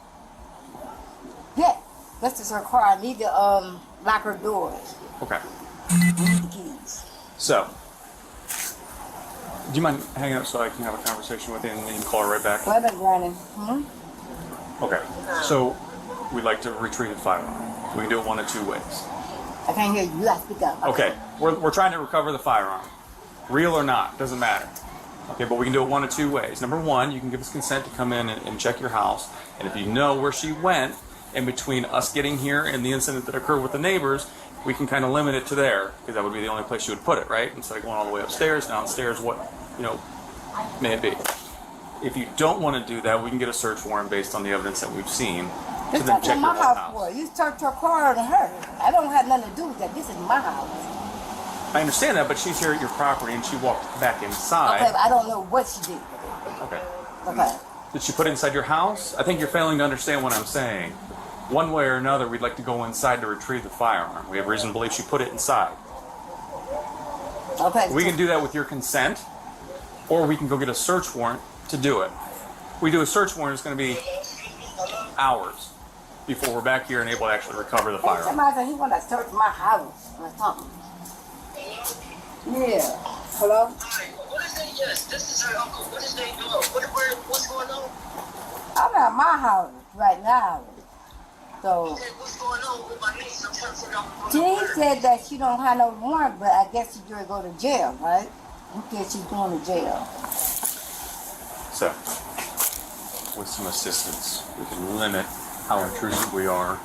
Yeah, this is her car. I need to lock her doors. Okay. I need the keys. So, do you mind hanging up so I can have a conversation with you and then call her right back? Wait a minute, Granny. Okay. So, we'd like to retrieve the firearm. We can do it one of two ways. I can't hear you. You got to speak up. Okay. We're trying to recover the firearm. Real or not, doesn't matter. Okay, but we can do it one of two ways. Number one, you can give us consent to come in and check your house. And if you know where she went in between us getting here and the incident that occurred with the neighbors, we can kind of limit it to there, because that would be the only place she would put it, right? Instead of going all the way upstairs, downstairs, what, may it be. If you don't want to do that, we can get a search warrant based on the evidence that we've seen. This to then is check my your house for. You search her car and her. I don't have nothing to do with that. This is my house. I understand that, but she's here at your property and she walked back inside. Okay, but I don't know what she did. Okay. Okay. Did she put it inside your house? I think you're failing to understand what I'm saying. One way or another, we'd like to go inside to retrieve the firearm. We have reason to believe she put it inside. Okay. We can do that with your consent, or we can go get a search warrant to do it. We do a search warrant, it's going to be hours before we're back here and able to actually recover the firearm. Somebody said he want to search my house or something. Yeah. Hello? Hi, what is that? Yes, this is her uncle. What is they doing? What's going on? I'm at my house right now. So, Okay, what's going on with my niece? I'm trying to figure out what's she going on. said that she don't have no warrant, but I guess she's going to go to jail, right? Who said she's going to jail? So, with some assistance, we can limit how intrusive we are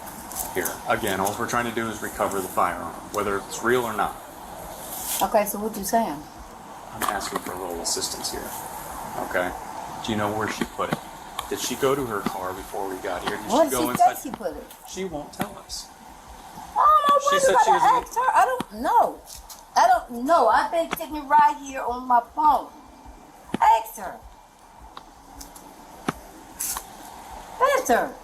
here. Again, all we're trying to do is recover the firearm, whether it's real or not. Okay, so what you saying? I'm asking for a little assistance here. Okay? Do you know where she put it? Did she go to her car before we got here? Did Where she did go she inside? say she put it? She won't tell us. I don't know She what said you she was gotta in- ask her. I don't know. I don't know. I've been sitting right here on my phone. Ask her. Ask her.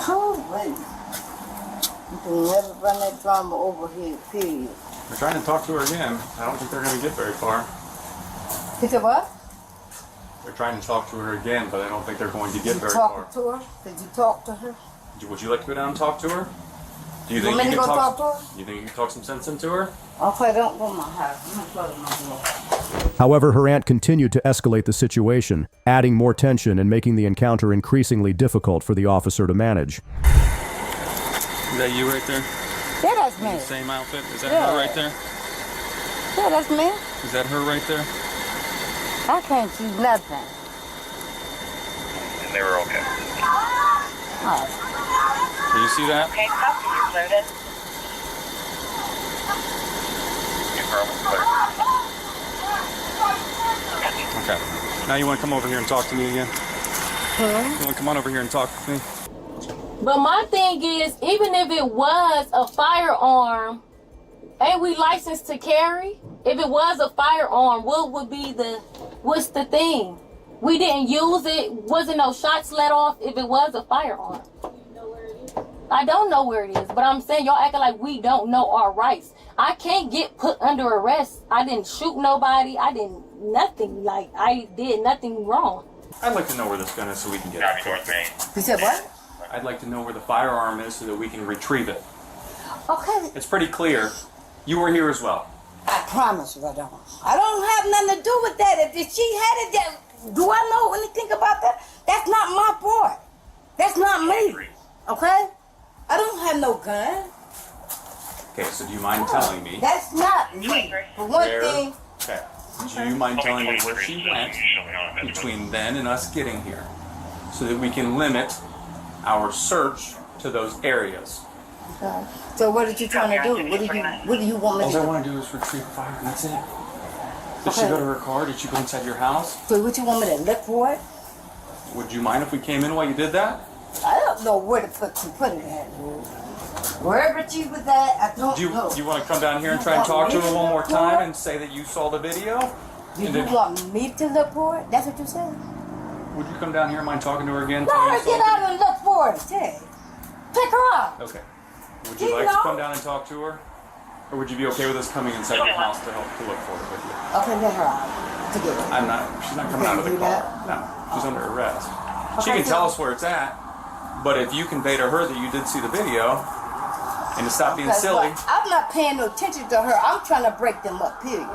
Oh, wait. You can never run that drama over here, period. We're trying to talk to her again. I don't think they're going to get very far. He said what? They're trying to talk to her again, but I don't think they're going to get Did you very far. talk to her? Did you talk to her? Would you like to go down and talk to her? Do you You think want you me can to go talk? talk to her? You think you can talk some sense into her? Okay, don't go to my house. I'm going to go to my door. However, her aunt continued to escalate the situation, adding more tension and making the encounter increasingly difficult for the officer to manage. Is that you right there? Yeah, that's me. Same outfit? Is that Yeah. her right there? Yeah, that's me. Is that her right there? I can't see nothing. And they were okay. Oh. Do you see that? Okay, copy, loaded. Okay. Now you want to come over here and talk to me again? You want to come on over here and talk to me? But my thing is, even if it was a firearm, ain't we licensed to carry? If it was a firearm, what's the thing? We didn't use it, wasn't no shots let off if it was a firearm. I don't know where it is, but I'm saying y'all acting like we don't know our rights. I can't get put under arrest. I didn't shoot nobody. I didn't nothing. Like, I did nothing wrong. I'd like to know where this gun is so we can get it. You said what? I'd like to know where the firearm is so that we can retrieve it. Okay. It's pretty clear. You were here as well. I promise you I don't. I don't have nothing to do with that. If she had it there, do I know anything about that? That's not my part. That's not me. Okay? I don't have no gun. Okay, so do you mind telling me That's not me. For one where? thing, Okay. Do you mind telling me where she went between then and us getting here, so that we can limit our search to those areas? okay. So what are you trying to do? What do you want me All to I do? want to do is retrieve the fire, and that's it. Did she Okay. go to her car? Did she go inside your house? So what you want me to look for it? Would you mind if we came in while you did that? I don't know where to put it at. Wherever she was at, I don't know. Do you want to come down here and try and talk to her one more time and say that you saw the video? Do you want me to look for it? That's what you said? Would you come down here and mind talking to her again? Let her get out and look for it. Hey, pick her up. Okay. Would you like to come down and talk to her? Or would you be okay with us coming inside your house to help to look for her with you? Okay, let her out. Together. She's not coming out of the car. No, she's under arrest. She can tell us where it's at, but if you convey to her that you did see the video, and to stop being silly. I'm not paying no attention to her. I'm trying to break them up, period.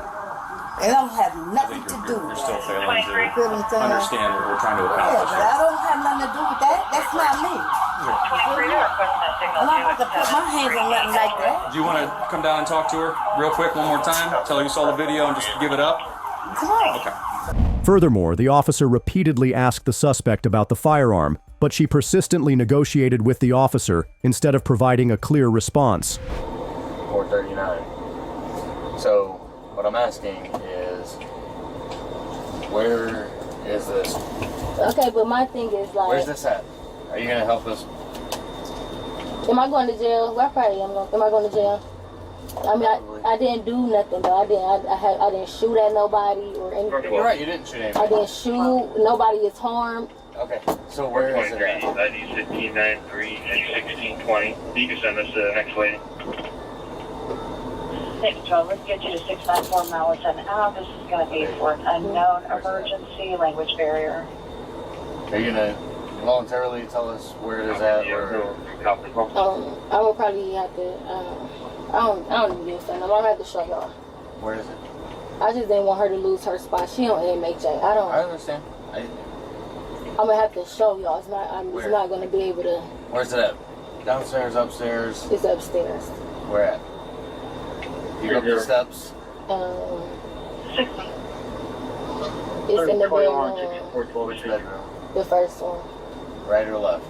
And I don't have nothing to do with You're still failing to that. understand what we're trying to Yeah, accomplish. but I don't have nothing to do with that. That's not me. I'm not about to put my hands on nothing like that. Do you want to come down and talk to her real quick one more time? Tell her you saw the video and just give it up? Come on. Okay. Furthermore, the officer repeatedly asked the suspect about the firearm, but she persistently negotiated with the officer instead of providing a clear response. 439. So, what I'm asking is, where is this? Okay, but my thing is like... Where's this at? Are you going to help us? Am I going to jail? Well, I probably am. Am I going to jail? I mean, I didn't do nothing though. I didn't shoot at nobody or anything. You're right, you didn't shoot anybody. I didn't shoot. Nobody is harmed. Okay, so where is it at? ID 1593 and 1620. You can send us to the next lady. 612, let's get you to 694 Malaton Ave. This is going to be for an unknown emergency language barrier. Are you going to voluntarily tell us where it is at? I will probably have to, I don't even give a fuck. I'm gonna have to show y'all. Where is it? I just didn't want her to lose her spot. She on MHA. I understand. I'm gonna have to show y'all. It's not. I'm just not gonna be able to. Where's it at? Downstairs, upstairs? It's upstairs. Where at? You go up the steps? It's in the bedroom. Which bedroom? The first one. Right or left?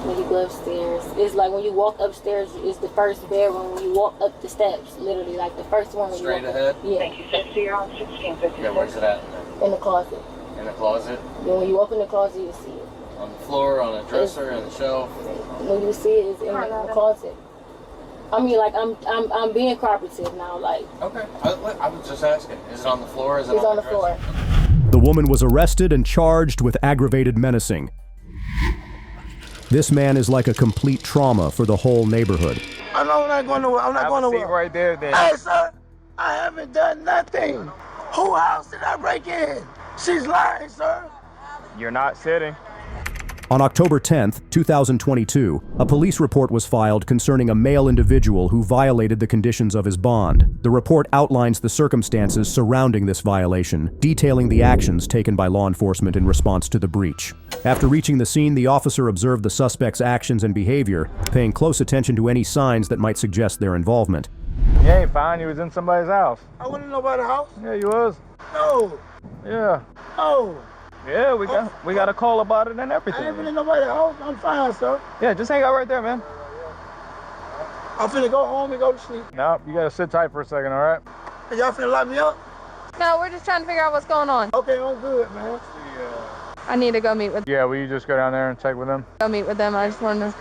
When you go upstairs, it's like when you walk upstairs, it's the first bedroom. When you walk up the steps, literally, like the first one. Straight ahead? Yeah. Thank you, 6 you're on 1656. Yeah, where's it at? In the closet. In the closet? Yeah, when you open the closet, you see it. On the floor, on a dresser, in the shelf? When you see it, it's in the closet. I mean, like I'm being cooperative now, like. Okay. I was just asking. Is it on the floor? Is it It's on the floor. The woman was arrested and charged with aggravated menacing. This man is like a complete trauma for the whole neighborhood. I know I'm not going nowhere. I'm not going nowhere. Right there, then. Hey, sir, I haven't done nothing. Whose house did I break in? She's lying, sir. You're not sitting. On October 10th, 2022, a police report was filed concerning a male individual who violated the conditions of his bond. The report outlines the circumstances surrounding this violation, detailing the actions taken by law enforcement in response to the breach. After reaching the scene, the officer observed the suspect's actions and behavior, paying close attention to any signs that might suggest their involvement. You ain't fine. You was in somebody's house. I went in nobody's house. Yeah, you was. No. Yeah. Oh. Yeah, we got a call about it and everything. I ain't been in nobody's house. I'm fine, sir. Yeah, just hang out right there, man. I'm finna go home and go to sleep. No, you gotta sit tight for a second, all right? Hey, y'all finna lock me up? No, we're just trying to figure out what's going on. Okay, I'm good, man. I need to go meet with. Yeah, will you just go down there and check with them? Go meet with them. I just want to,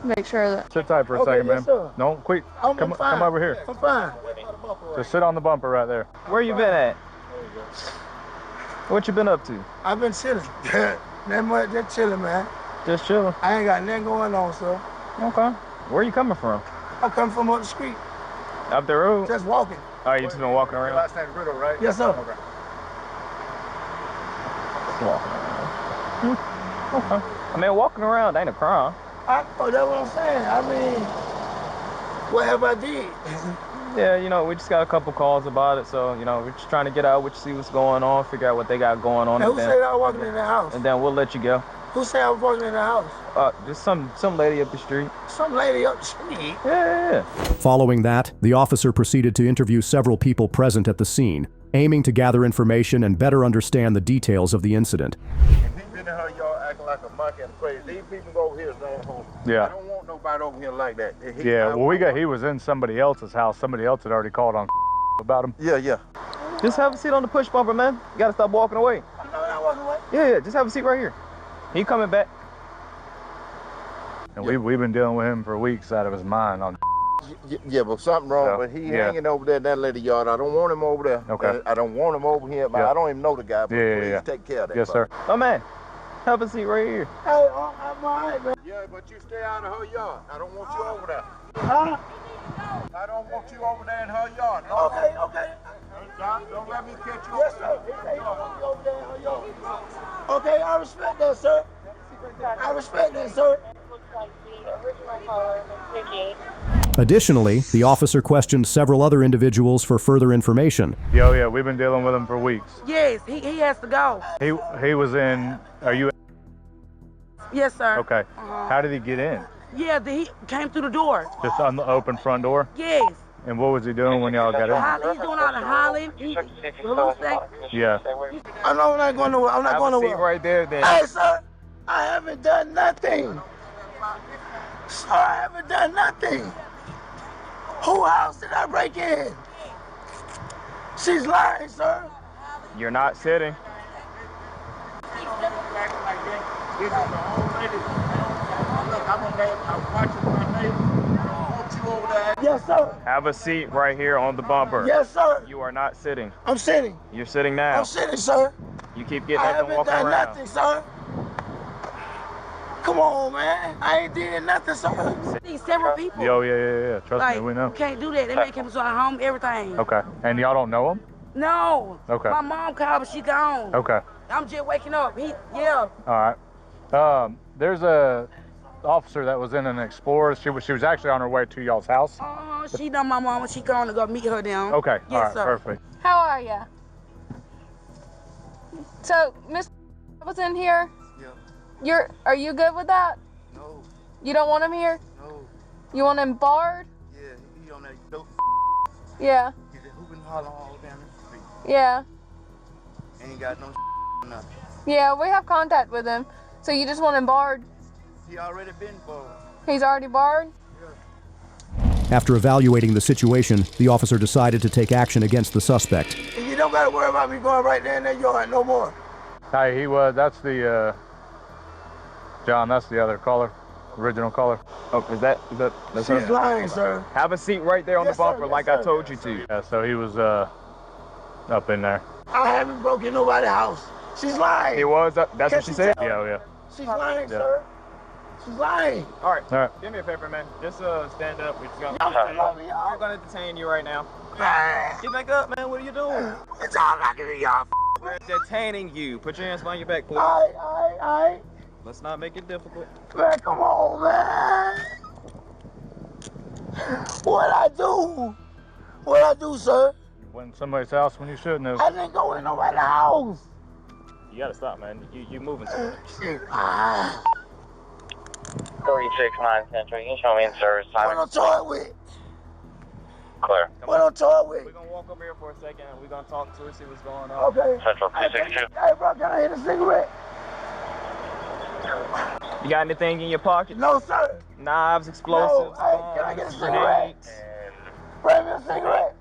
make sure that. Sit tight for a second, man. Sir. No, quick. I'm Come fine. over here. I'm fine. Just sit on the bumper right there. Where you been at? What you been up to? I've been chilling. Just chilling, man. Just chilling? I ain't got nothing going on, sir. Okay. Where you coming from? I'm coming from up the street. Up the road? Just walking. Oh, you just been walking around? Your last name Riddle, right? Yes, sir. Okay. Walking around. Okay. I mean, walking around ain't a crime. That's what I'm saying. I mean, what have I did? Yeah, we just got a couple calls about it, so, we're just trying to get out, see what's going on, figure out what they got going on. Now, who said I was walking in the house? And then we'll let you go. Who said I was walking in the house? Just some lady up the street. Some lady up the street? Yeah. Following that, the officer proceeded to interview several people present at the scene, aiming to gather information and better understand the details of the incident. Y'all acting like a monkey and crazy. These people go over here is not home. Yeah. I don't want nobody over here like that. He was in somebody else's house. Somebody else had already called on about him. Yeah. Just have a seat on the push bumper, man. You gotta stop walking away. I'm not walking away. Yeah, just have a seat right here. He coming back. And we've been dealing with him for weeks out of his mind on. Yeah, but something wrong. But he hanging over there in that lady yard. I don't want him over there. Okay. I don't want him over here. But I don't even know the guy. But please take care of that. Yes, sir. Oh man, have a seat right here. Hey, I'm all right, man. Yeah, but you stay out of her yard. I don't want you over there. Huh? I don't want you over there in her yard. No. Okay. Don't let me catch you. Yes, sir. Hey, over there in her yard. Okay, I respect that, sir. I respect that, sir. Additionally, the officer questioned several other individuals for further information. Yeah, we've been dealing with him for weeks. Yes, he has to go. He was in. Are you? Yes, sir. Okay. How did he get in? Yeah, he came through the door. Just on the open front door? Yes. And what was he doing when y'all got in? He's doing all the hollering. Yeah. I'm not going nowhere. I'm not going nowhere. Right there, then. Hey, sir, I haven't done nothing. Sir, I haven't done nothing. Whose house did I break in? She's lying, sir. You're not sitting. Yes, sir. Have a seat right here on the bumper. Yes, sir. You are not sitting. I'm sitting. You're sitting now. I'm sitting, sir. You keep getting up and walking around. I haven't done nothing, sir. Come on, man. I ain't did nothing, sir. These several people. Yeah. Trust me, we know. You can't do that. They make him to our home, everything. Okay. And y'all don't know him? No. Okay. My mom called, but she gone. Okay. I'm just waking up. All right. There's a officer that was in an Explorer. She was actually on her way to y'all's house. She done my mama. She gone to go meet her down. Okay. Yes, all right. sir. Perfect. How are ya? So, Miss was in here? Yeah. Are you good with that? No. You don't want him here? No. You want him barred? Yeah, he on that dope. Yeah. He's hooping hollering all down the street. Yeah. Ain't got no nothing. Yeah, we have contact with him. So you just want him barred? He already been barred. He's already barred? After evaluating the situation, the officer decided to take action against the suspect. You don't got to worry about me going right there in that yard no more. Hey, that's the, John, that's the other caller, original caller. Oh, is that that's She's her? lying, sir. Have a seat right there on the bumper, like I told you to. Yeah, so he was, up in there. I haven't broken nobody's house. She's lying. He was up, that's what she said? Yeah. She's lying, sir. She's lying. All right. Give me a paper, man. Just stand up. We're gonna detain you right now. Get back up, man. What are you doing? It's all I can y'all. We're detaining you. Put your hands behind your back, please. All right. Let's not make it difficult. Man, come on, man. What'd I do, sir? You went in somebody's house when you shouldn't have. I didn't go in nobody's house. You gotta stop, man. You moving too much. 369 Central. You can show me in service time. What I'm talking with? Clear. What I'm talking with? We're gonna walk over here for a second and we're gonna talk to her, see what's going on. Okay. Central 262. Hey, bro, can I hit a cigarette? You got anything in your pocket? No, sir. Knives, explosives, no. Can I get a cigarette? Bring me a cigarette.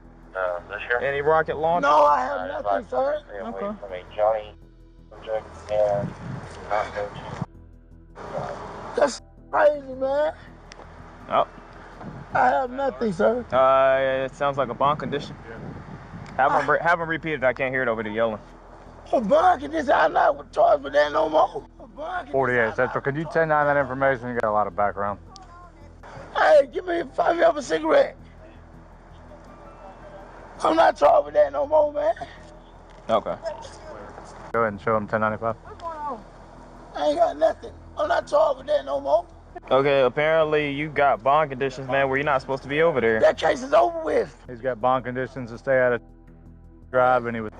This here? Any rocket launcher? No, I have nothing, sir. Stay away from a Johnny subject and not go to. That's crazy, man. Oh. I have nothing, sir. It sounds like a bond condition. Have him repeat it. I can't hear it over the yelling. A bond condition? I'm not charged with that no more. 48 Central. Could you 10-9 that information? You got a lot of background. Hey, give me 5 of a cigarette. I'm not charged with that no more, man. Okay. Go ahead and show him 1095. What's going on? I ain't got nothing. I'm not charged with that no more. Okay, apparently you got bond conditions, man, where you're not supposed to be over there. That case is over with. He's got bond conditions to stay out of drive, and he was.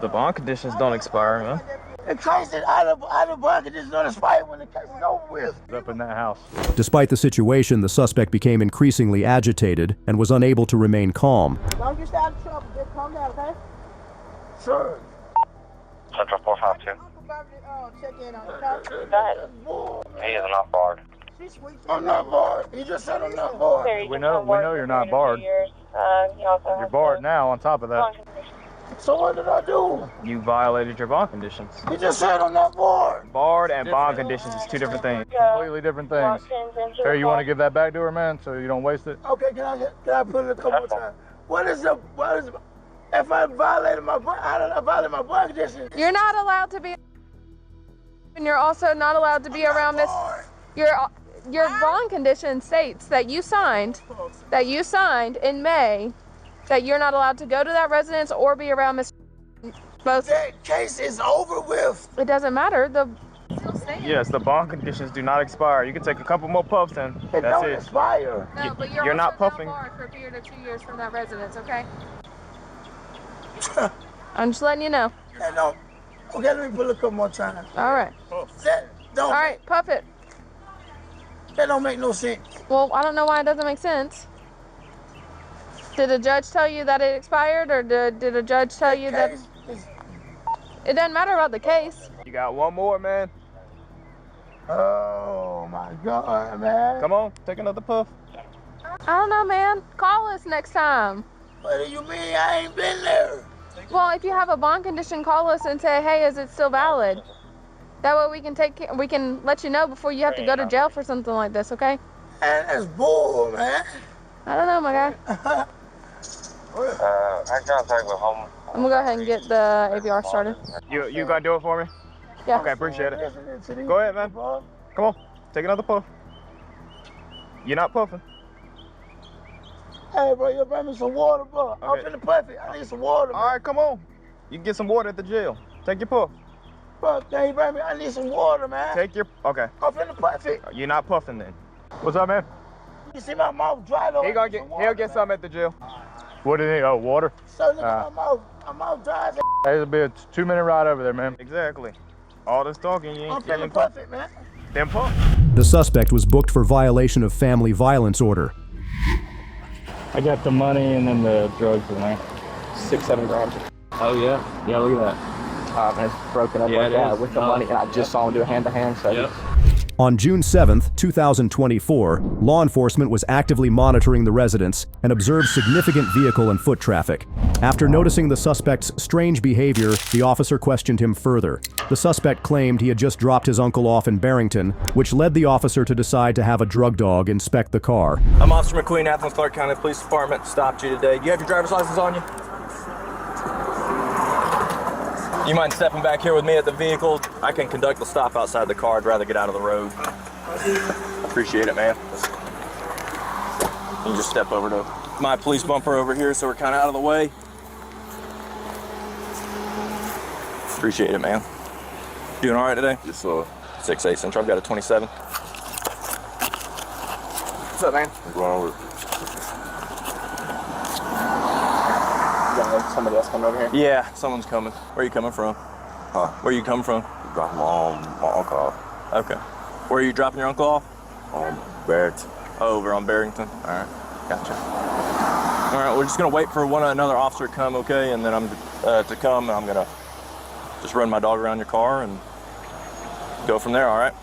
The bond conditions don't expire, man. The case is out of bond conditions don't expire when the case is over with. Up in that house. Despite the situation, the suspect became increasingly agitated and was unable to remain calm. Don't get out of trouble. Just calm down, okay? Sir. Central 452. Check in on He is not barred. I'm not barred. He just said I'm not barred. We know you're not barred. You're barred now on top of that. So what did I do? You violated your bond conditions. You just said on that board. Barred and bond conditions is two different things. Completely different things. Terry, you want to give that back to her, man, so you don't waste it? Okay, can I put it a couple more times? What is if I violated my bond, how did I violate my bond conditions? You're not allowed to be, and you're also not allowed to be around Miss. Your bond condition states that you signed in May that you're not allowed to go to that residence or be around Miss. Both. That case is over with. It doesn't matter. Yes, the bond conditions do not expire. You can take a couple more puffs and It that's don't it. expire. No, but You're not puffing. For a period of 2 years from that residence, okay? I'm just letting you know. No. Okay, let me put it a couple more times. All right. All right, puff it. That don't make no sense. Well, I don't know why it doesn't make sense. Did a judge tell you that it expired, or did a judge tell you that? It doesn't matter about the case. You got one more, man. Oh my God, man. Come on, take another puff. I don't know, man. Call us next time. What do you mean? I ain't been there. Well, if you have a bond condition, call us and say, hey, is it still valid? That way we can let you know before you have to go to jail for something like this, okay? Man, that's bull, man. I don't know, my guy. I contact with home. I'm gonna go ahead and get the ABR started. You gonna do it for me? Yeah. Okay, appreciate it. Go ahead, man. Come on, take another puff. You're not puffing. Hey, bro, you bring me some water, bro. I'm finna puff it. I need some water. All right, come on. You can get some water at the jail. Take your puff. Bro, hey, bring me. I need some water, man. Take your. Okay. I'm finna puff it. You're not puffing then. What's up, man? You see my mouth dry though? He'll get some at the jail. What do you need? Oh, water? So look at my mouth dry. Hey, it'll be a 2-minute ride over there, man. Exactly. All this talking, you I'm ain't finna puff it, man. Then puff. The suspect was booked for violation of family violence order. I got the money and then the drugs in there. 6-7 grams. Oh yeah? Yeah, look at that. And it's broken up like that with the money, and I just saw him do a hand-to-hand study. On June 7th, 2024, law enforcement was actively monitoring the residence and observed significant vehicle and foot traffic. After noticing the suspect's strange behavior, the officer questioned him further. The suspect claimed he had just dropped his uncle off in Barrington, which led the officer to decide to have a drug dog inspect the car. I'm Officer McQueen, Athens Clark County Police Department. Stopped you today. Do you have your driver's license on you? You mind stepping back here with me at the vehicle? I can conduct the stop outside the car. I'd rather get out of the road. Appreciate it, man. You can just step over to my police bumper over here so we're kind of out of the way. Appreciate it, man. Doing all right today? Yes, sir. 6/8 Central. I've got a 27. What's up, man? What's going on with it? Somebody else coming over here? Yeah, someone's coming. Where are you coming from? Huh? Where are you coming from? Dropping my uncle off. Okay. Where are you dropping your uncle off? On Barrington. Oh, over on Barrington. All right, gotcha. All right, we're just gonna wait for another officer to come, okay? And then I'm gonna just run my dog around your car and go from there. All right?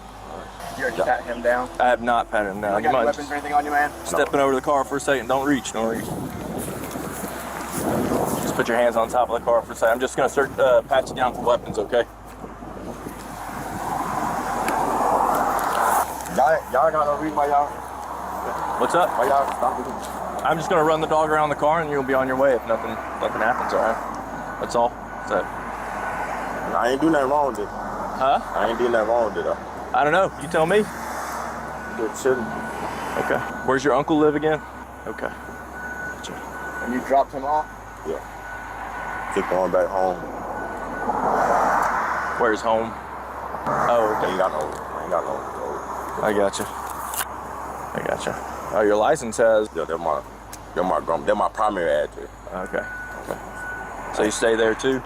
You already pat him down? I have not patted him down. You got any weapons or anything on you, man? Stepping over the car for a second. Don't reach. Don't reach. Just put your hands on top of the car for a second. I'm just gonna pat you down for weapons, okay? Y'all got no reason why y'all. What's up? Why y'all stop? I'm just gonna run the dog around the car and you'll be on your way if nothing happens, all right? That's all. That's it. I ain't do nothing wrong with it. Huh? I ain't doing nothing wrong with it. I don't know. You tell me. Good chilling. Okay. Where's your uncle live again? Okay. Gotcha. And you dropped him off? Yeah. Just going back home. Where's home? Oh, okay. I ain't got no. I gotcha. Oh, your license has. Yeah, they're my primary address. Okay. So you stay there too?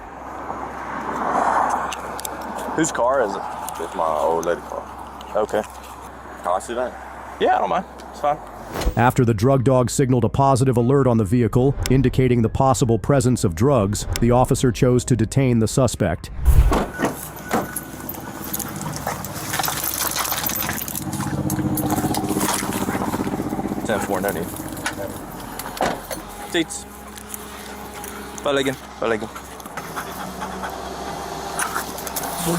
Whose car is it? It's my old lady car. Okay. Can I see that? Yeah, I don't mind. It's fine. After the drug dog signaled a positive alert on the vehicle, indicating the possible presence of drugs, the officer chose to detain the suspect. 10-4, no need. Seats. Balikin. Good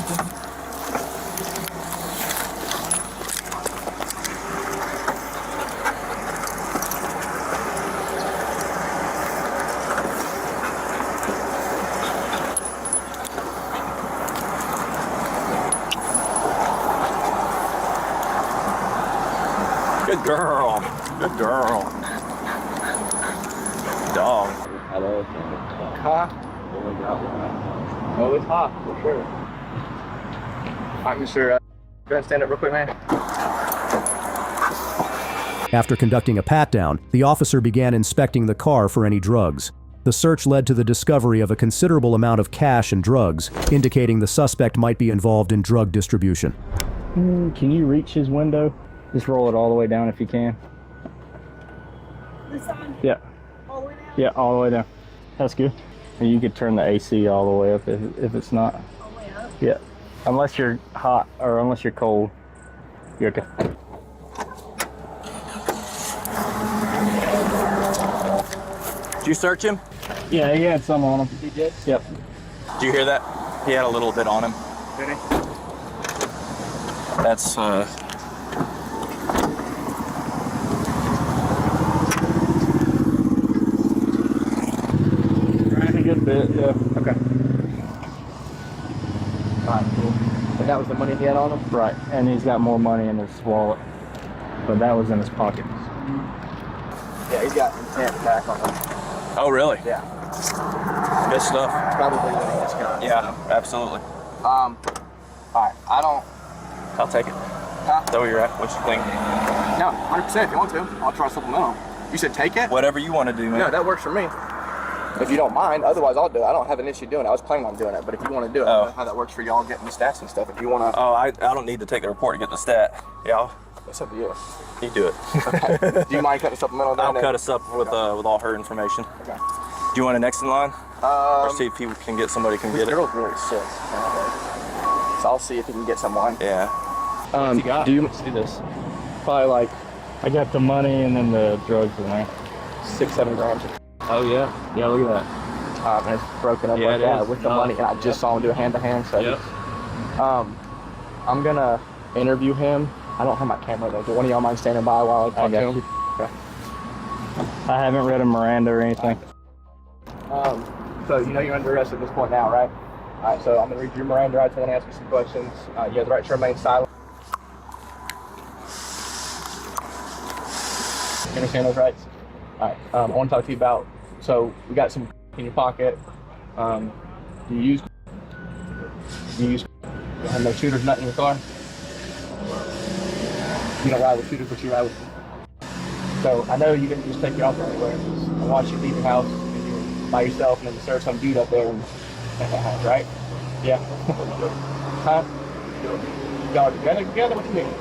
girl. Good girl. Dog. Hello. Huh? Oh, it's hot, for sure. Alright, Mr. Go ahead and stand up real quick, man. After conducting a pat-down, the officer began inspecting the car for any drugs. The search led to the discovery of a considerable amount of cash and drugs, indicating the suspect might be involved in drug distribution. Can you reach his window? Just roll it all the way down if you can. This side? Yeah. All the way down? Yeah, all the way down. That's good. And you could turn the AC all the way up if it's not. All the way up? Yeah. Unless you're hot or unless you're cold. You're okay. Did you search him? Yeah, he had some on him. He did? Yep. Did you hear that? He had a little bit on him. Did he? That's Right, a good bit, yeah. Okay. Alright, cool. And that was the money he had on him? Right, and he's got more money in his wallet. But that was in his pocket. Yeah, he's got intent back on him. Oh, really? Yeah. Good stuff. Probably winning this gun. Yeah, absolutely. Alright, I don't... I'll take it. Huh? Is that where you're at? What you think? No, 100% if you want to. I'll try supplemental. You said take it? Whatever you want to do, man. No, that works for me. If you don't mind, otherwise I'll do it. I don't have an issue doing it. I was planning on doing it, but if you want to do it, I don't know how that works for y'all getting the stats and stuff. If you want to... Oh, I don't need to take the report to get the stat. Yeah, It's up to you. you do it. Okay. Do you mind cutting supplemental down? I'll cut us up with all her information. Okay. Do you want a next in line? Or see if he can get somebody can get it? This girl's really sick. So I'll see if he can get someone. Yeah. You got? Do you see this? Probably like I got the money and then the drugs in there. 6-7 grams. Oh yeah? Yeah, look at that. And it's broken up Yeah, like it that is. with the money, and I just saw him do a hand-to-hand. So Yep. I'm gonna interview him. I don't have my camera though. Do one of y'all mind standing by while I talk to him? Okay. I haven't read a Miranda or anything. So you know you're under arrest at this point now, right? All right. So I'm gonna read your Miranda rights. I want to ask you some questions. You have the right to remain silent. You understand those rights? All right. I want to talk to you about. So we got some in your pocket. Do you use? You have no shooters, nothing in your car. You don't ride with shooters, but you ride with. So I know you didn't just take your offer anywhere. I watched you leave your house and you were by yourself, and then there's some dude up there and right? Yeah. Huh? Y'all together? What you mean?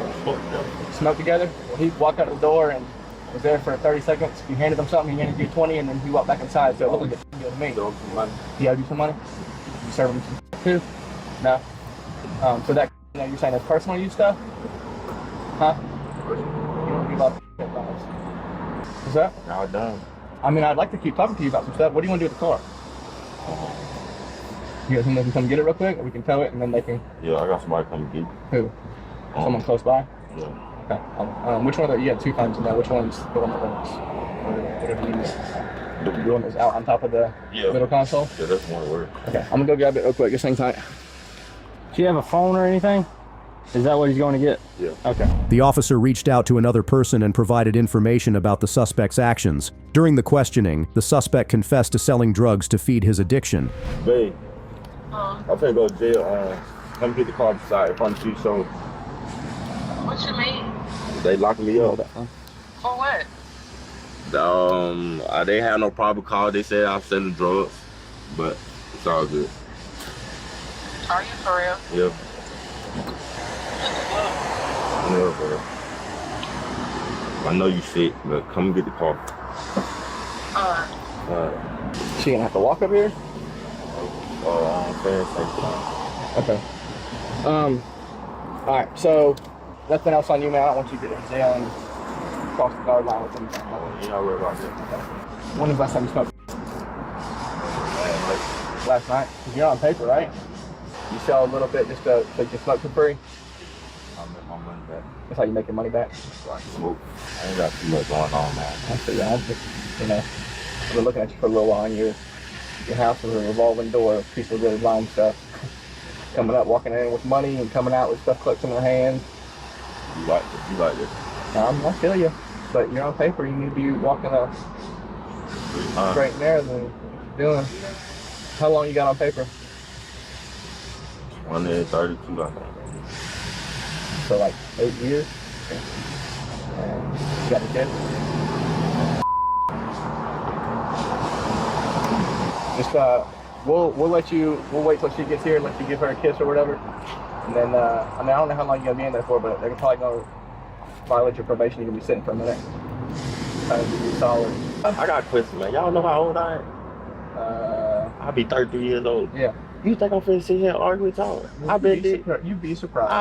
Smoke together? Well, he walked out the door and was there for 30 seconds. You handed him something, he handed you 20, and then he walked back inside. So it looked like a deal to me. He owed you some money? You serve him some too? No? So that, you're saying that's personal use stuff? Huh? You don't give up advice. What's that? No, done. I mean, I'd like to keep talking to you about some stuff. What do you want to do with the car? You got someone that can come get it real quick, or we can tow it, and then they can... Yeah, I got somebody come get it. Who? Someone close by? Yeah. Okay. Which one you had two times in there. Which one's the one that runs? Whatever you use. The one that's out on top of the middle console? Yeah, that's one word. Okay, I'm gonna go grab it real quick. Just hang tight. Do you have a phone or anything? Is that what he's going to get? Yeah. Okay. The officer reached out to another person and provided information about the suspect's actions. During the questioning, the suspect confessed to selling drugs to feed his addiction. Babe, I'm finna go to jail. Come get the car beside in front of you, so What you mean? they locking me up. For what? They have no probable cause. They said I'm selling drugs, but it's all good. Are you for real? Yeah. Yeah, bro. I know you sick, but come get the car. Alright. She gonna have to walk up here? Okay. Alright, so nothing else on you, man. I don't want you to get in jail and cross the guard line with them. You're not worried about that. When was the last time you smoked? Last night? Because you're on paper, right? You sell a little bit just so you can smoke for free? I'll make my money back. That's how you make your money back? So I can smoke. I ain't got too much going on, man. I see that. I've been looking at you for a little while, and your house is a revolving door of people that are buying stuff. Coming up, walking in with money, and coming out with stuff collected in their hands. You like this? I feel you. But you're on paper, you need to be walking up straight and narrow than doing. How long you got on paper? 132, I think. So like 8 years? And you got a kid? Just we'll wait till she gets here and let you give her a kiss or whatever. And then I don't know how long you're gonna be in there for, but they're probably gonna violate your probation. You're gonna be sitting for a minute. Trying to be solid. I got a question, man. Y'all know how old I am? I'll be 33 years old. Yeah. You think I'm finna sit here and argue with y'all? You'd be surprised.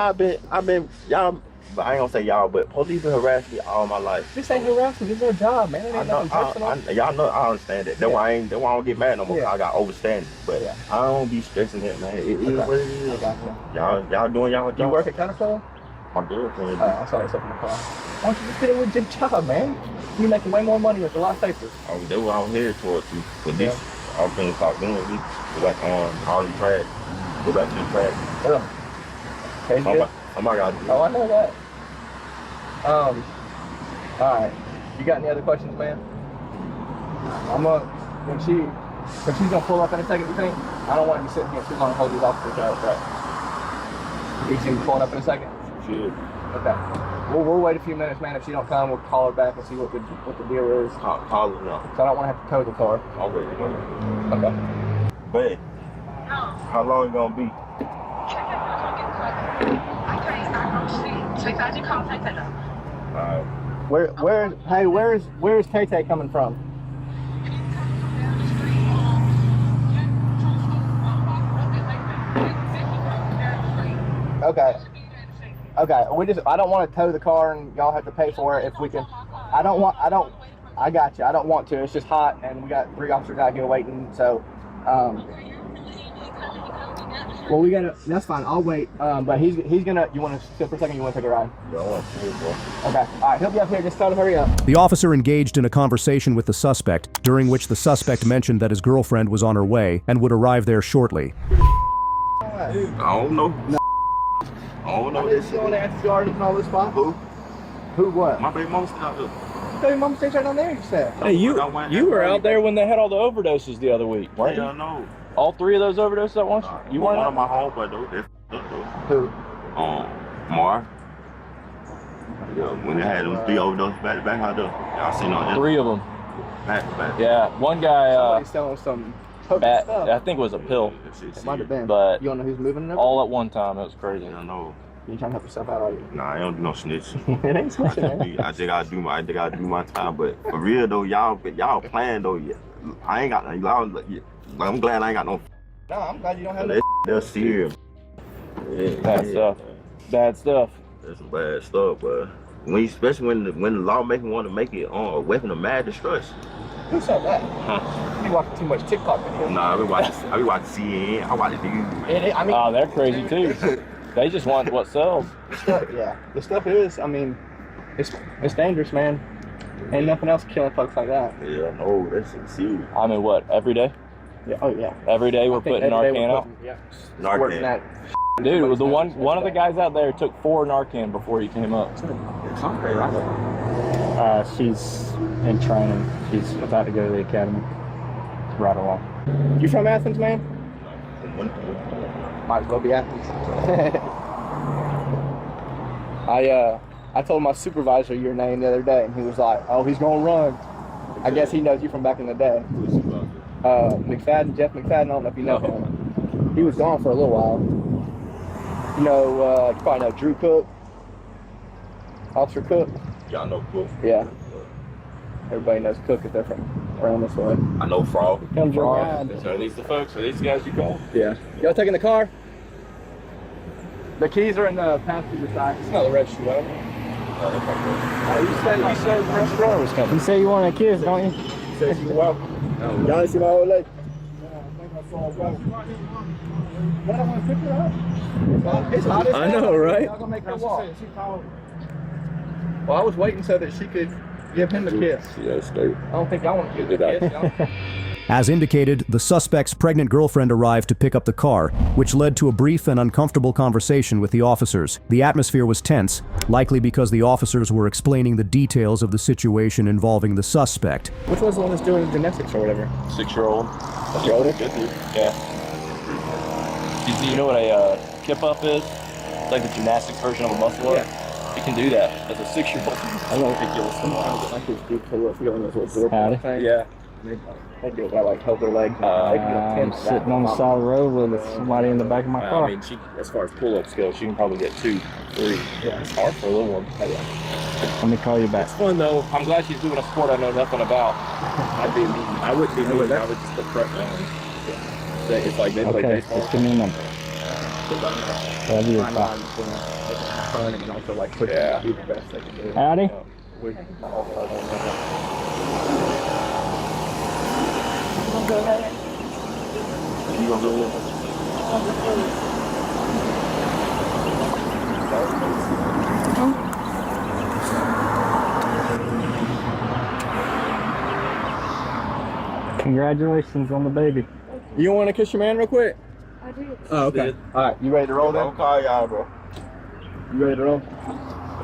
I've been, y'all, but I ain't gonna say y'all, but police been harassing me all my life. This ain't harassment, this is their job, man. It ain't nothing personal. Y'all know, I understand that. That's why I don't get mad no more. I got overstanding. But I don't be stressing it, man. It is what it is. Y'all doing y'all job. You work at Caterpillar? My girlfriend. I saw yourself in the car. Why don't you just get in with your job, man? You're making way more money. It's a lot safer. Oh, that's what I'm headed towards you. But this, I'm finna stop doing this. Go back on all the trash. Go back to the trash. Oh my God. Oh, I know that. Alright. You got any other questions, man? When she's gonna pull up in a second, you think? I don't want to be sitting here too long and hold these officers out, right? You see me pulling up in a second? Sure. Okay. We'll wait a few minutes, man. If she don't come, we'll call her back and see what the deal is. Call her now. So I don't want to have to tow the car. Okay. Okay. Babe, how long you gonna be? Alright. Where's Tay coming from? Okay. I don't want to tow the car and y'all have to pay for it if we can. I got you. I don't want to. It's just hot and we got 3 officers out here waiting. So, well, that's fine. I'll wait. But he's gonna, you want to sit for a second? You want to take a ride? Yeah, I want to see, bro. Okay. All right. He'll be up here. Just tell him hurry up. The officer engaged in a conversation with the suspect, during which the suspect mentioned that his girlfriend was on her way and would arrive there shortly. I don't know. I don't know this shit. On the garden and all this spot. Who? Who what? My baby mama still out there. Baby mama stays right down there, you said. Hey, you were out there when they had all the overdoses the other week, weren't you? Yeah, I know. All 3 of those overdoses at once? You weren't? One of my homeboys though. That's though. Who? Mar. Yeah, when they had them 3 overdoses back to back out there. Y'all seen all that? 3 of them. Back to back. Yeah, one guy. Somebody's selling some stuff. I think it was a pill. It might have been. But you don't know who's moving it? All at one time. It was crazy. I know. You trying to help yourself out, are you? Nah, I don't do no snitch. It ain't snitching, man. I think I do my time, but for real though, y'all playing though. Yeah. I ain't got y'all. I'm glad I ain't got no. No, I'm glad you don't have that. They're serious. Bad stuff. Bad stuff. That's some bad stuff, but especially when the lawmaker want to make it a weapon of mass destruction. Who said that? Huh? You be watching too much TikTok videos. Nah, I be watching CNN. I watch the news. Oh, they're crazy too. They just want what sells. Yeah, the stuff is. I mean, it's dangerous, man. Ain't nothing else killing folks like that. Yeah, no, that's serious. I mean, what? Every day? Yeah. Oh yeah. Every day we're putting Narcan out. Yeah. Narcan. Dude, one of the guys out there took 4 Narcan before he came up. She's in training. She's about to go to the academy. Right along. You from Athens, man? Might as well be Athens. I told my supervisor your name the other day, and he was like, "Oh, he's gonna run." I guess he knows you from back in the day. McFadden, Jeff McFadden. I don't know if you know him. He was gone for a little while. You know, you probably know Drew Cook, Officer Cook. Y'all know Cook. Yeah. Everybody knows Cook if they're from around this way. I know Frog. Comes around. So are these the folks? Are these the guys you call? Yeah. Y'all taking the car? The keys are in the passenger side. It's not the registry, though. You said the registrar was coming. You say you want a kiss, don't you? You said you welcome. Y'all see my old lady? I know, right? Y'all gonna make her walk. Well, I was waiting so that she could give him a kiss. I don't think I want to give her a kiss. As indicated, the suspect's pregnant girlfriend arrived to pick up the car, which led to a brief and uncomfortable conversation with the officers. The atmosphere was tense, likely because the officers were explaining the details of the situation involving the suspect. Which one's the one that's doing gymnastics or whatever? 6-year-old. You're older? Yeah. You know what a kip-up is? It's like the gymnastics version of a muscle up. Yeah. You can do that as a 6-year-old. I don't think you'll I like this dude pull up feeling this little Howdy. Yeah. They do it by like help their legs. I'm sitting on the side of the road with somebody in the back of my car. I mean, as far as pull-up skills, she can probably get 2, 3. Yeah, it's hard for a little one. Let me call you back. It's fun though. I'm glad she's doing a sport I know nothing about. I wouldn't be moving. I would just put pressure on her. It's like they play baseball. Just give me a number. That'll be your spot. And also like push it, do the best they can do. Howdy. Go ahead. You gonna go with Congratulations on the baby. You want to kiss your man real quick? I do. Oh, okay. All right, you ready to roll then? I'll call y'all, bro. You ready to roll?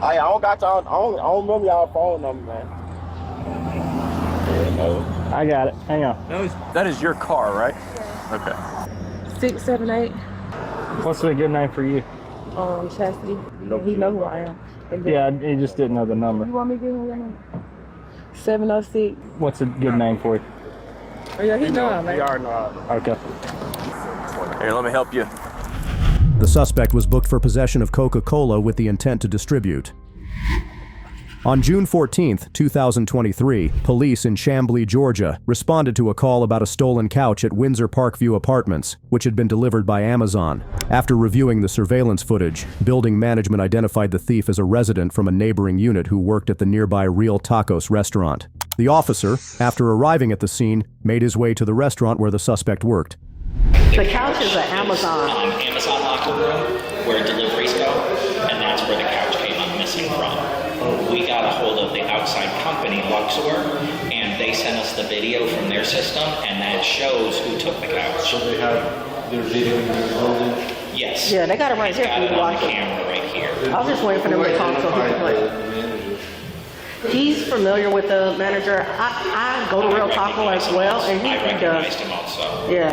I don't got y'all. I don't remember y'all phone number, man. I got it. Hang on. That is your car, right? Yeah. Okay. 678. What's a good name for you? Chastity. He know who I am. Yeah, he just didn't know the number. You want me to give him your name? 706. What's a good name for you? Oh yeah, he know, man. Okay. Here, let me help you. The suspect was booked for possession of Coca-Cola with the intent to distribute. On June 14, 2023, police in Chamblee, Georgia, responded to a call about a stolen couch at Windsor Parkview Apartments, which had been delivered by Amazon. After reviewing the surveillance footage, building management identified the thief as a resident from a neighboring unit who worked at the nearby Real Tacos restaurant. The officer, after arriving at the scene, made his way to the restaurant where the suspect worked. The couch is at Amazon. Amazon locker room where deliveries go, and that's where the couch came up missing from. We got a hold of the outside company, Luxor, and they sent us the video from their system, and that shows who took the couch. So they have their video in their building? Yes. Yeah, they got it right here. Got it on the camera right here. I was just waiting for them to talk so he could play. He's familiar with the manager. I go to Real Taco as well, and he does. I recognized him also. Yeah.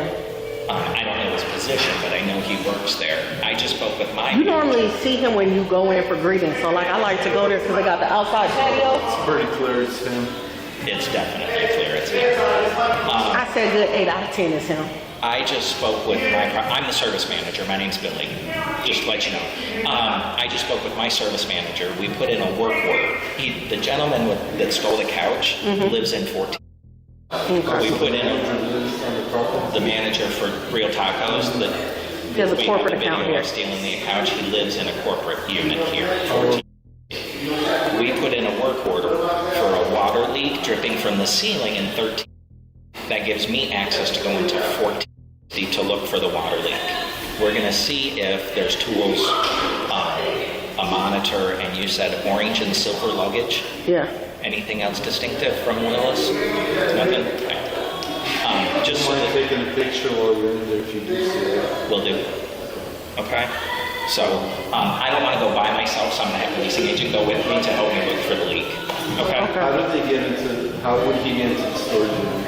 I don't know his position, but I know he works there. I just spoke with my You normally see him when you go in for greetings. So, like, I like to go there because they got the outside patio. It's pretty clear it's him. It's definitely clear it's him. I said good 8 out of 10 is him. I just spoke with I'm the service manager. My name's Billy, just to let you know. I just spoke with my service manager. We put in a work order. The gentleman that stole the couch lives in 14. We put in the manager for Real Tacos. He has a corporate account here. Stealing the couch. He lives in a corporate unit here in 14. We put in a work order for a water leak dripping from the ceiling in 13. That gives me access to go into 14 to look for the water leak. We're going to see if there's tools, a monitor, and you said orange and silver luggage. Yeah. Anything else distinctive from Willis? Nothing? Okay. Just so that taking a picture while you're in there if you do see it. Will do. Okay. So I don't want to go by myself, so I'm going to have a leasing agent go with me to help me look for the leak. Okay. How would he get into the storage room?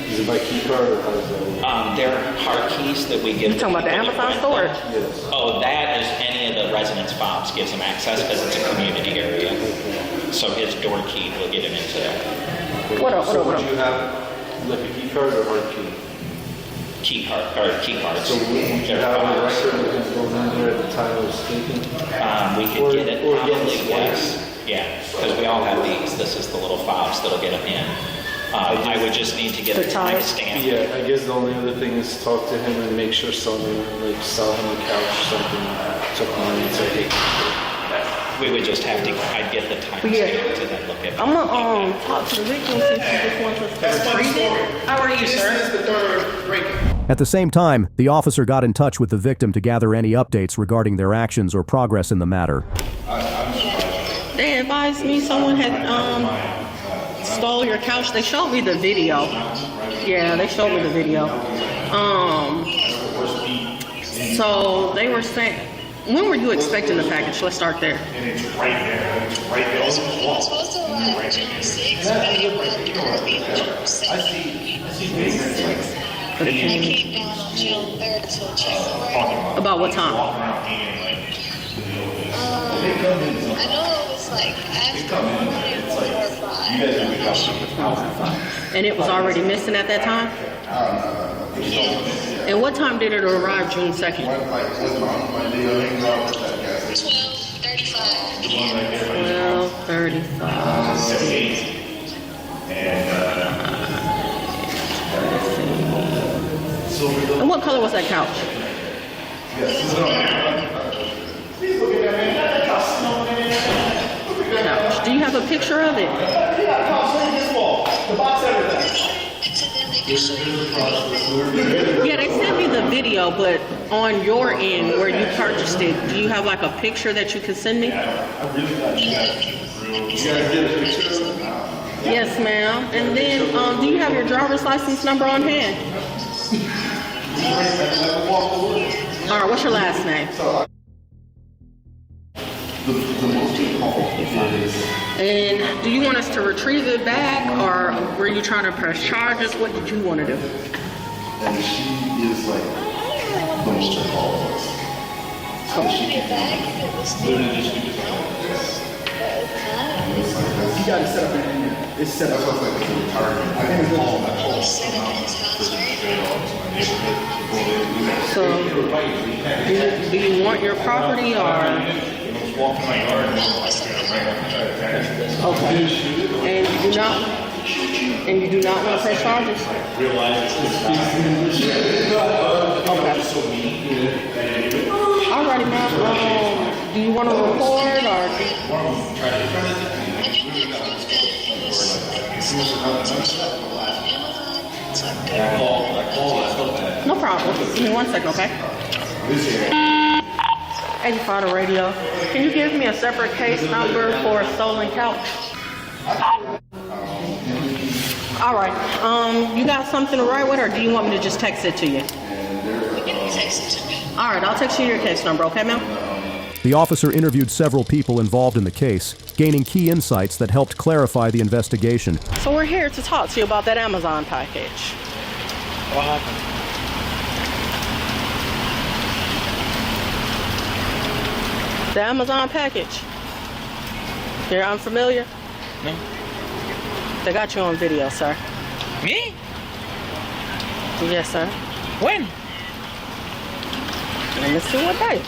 Is it by key card or how does that work? There are hard keys that we give. You're talking about the Amazon storage? Yes. Oh, that is any of the residents' fobs gives him access because it's a community area. So his door key will get him into there. What up? Would you have like a key card or hard key? Key cards. So would you have a record of him going in there at the time it was thinking? We could get it probably, yes. Yeah, because we all have these. This is the little fobs that'll get him in. I would just need to get a timestamp. Yeah, I guess the only other thing is talk to him and make sure someone like sell him a couch or something and say, hey. We would just have to, I'd get the timestamp to then look at it. I'm gonna talk to the victim since he just wants us to retrieve it. How are you, sir? This is the third break. At the same time, the officer got in touch with the victim to gather any updates regarding their actions or progress in the matter. They advised me someone had stole your couch. They showed me the video. Yeah, they showed me the video. So they were saying, when were you expecting the package? Let's start there. It's right there. It's right there. It was supposed to arrive June 6th, but it was June 6th. I came down on June 3rd to check the work. About what time? I know it was like after 4 or 5. And it was already missing at that time? And what time did it arrive June 2nd? 12:35 p.m. 12:35. And what color was that couch? Couch. Do you have a picture of it? Yeah, they sent me the video, but on your end where you purchased it, do you have like a picture that you can send me? Yes, ma'am. And then, do you have your driver's license number on hand? All right, what's your last name? And do you want us to retrieve it back, or were you trying to press charges? What did you want to do? And she is like the most involved. I wanted it back if it was still Literally just do this. You got it set up in here. It's set up like it's a retirement. I think it's all that. set up in his house, So, do you want your property, or? Okay. And you do not want to press charges? Okay. Alrighty, ma'am. Do you want to record, or? No problem. Give me 1 second, okay? 85 to radio. Can you give me a separate case number for a stolen couch? All right. You got something to write with, or do you want me to just text it to you? Text it to me. All right, I'll text you your case number, okay, ma'am? The officer interviewed several people involved in the case, gaining key insights that helped clarify the investigation. So we're here to talk to you about that Amazon package. What happened? The Amazon package. You're unfamiliar? No. They got you on video, sir. Me? Yes, sir. When? Let me see what day.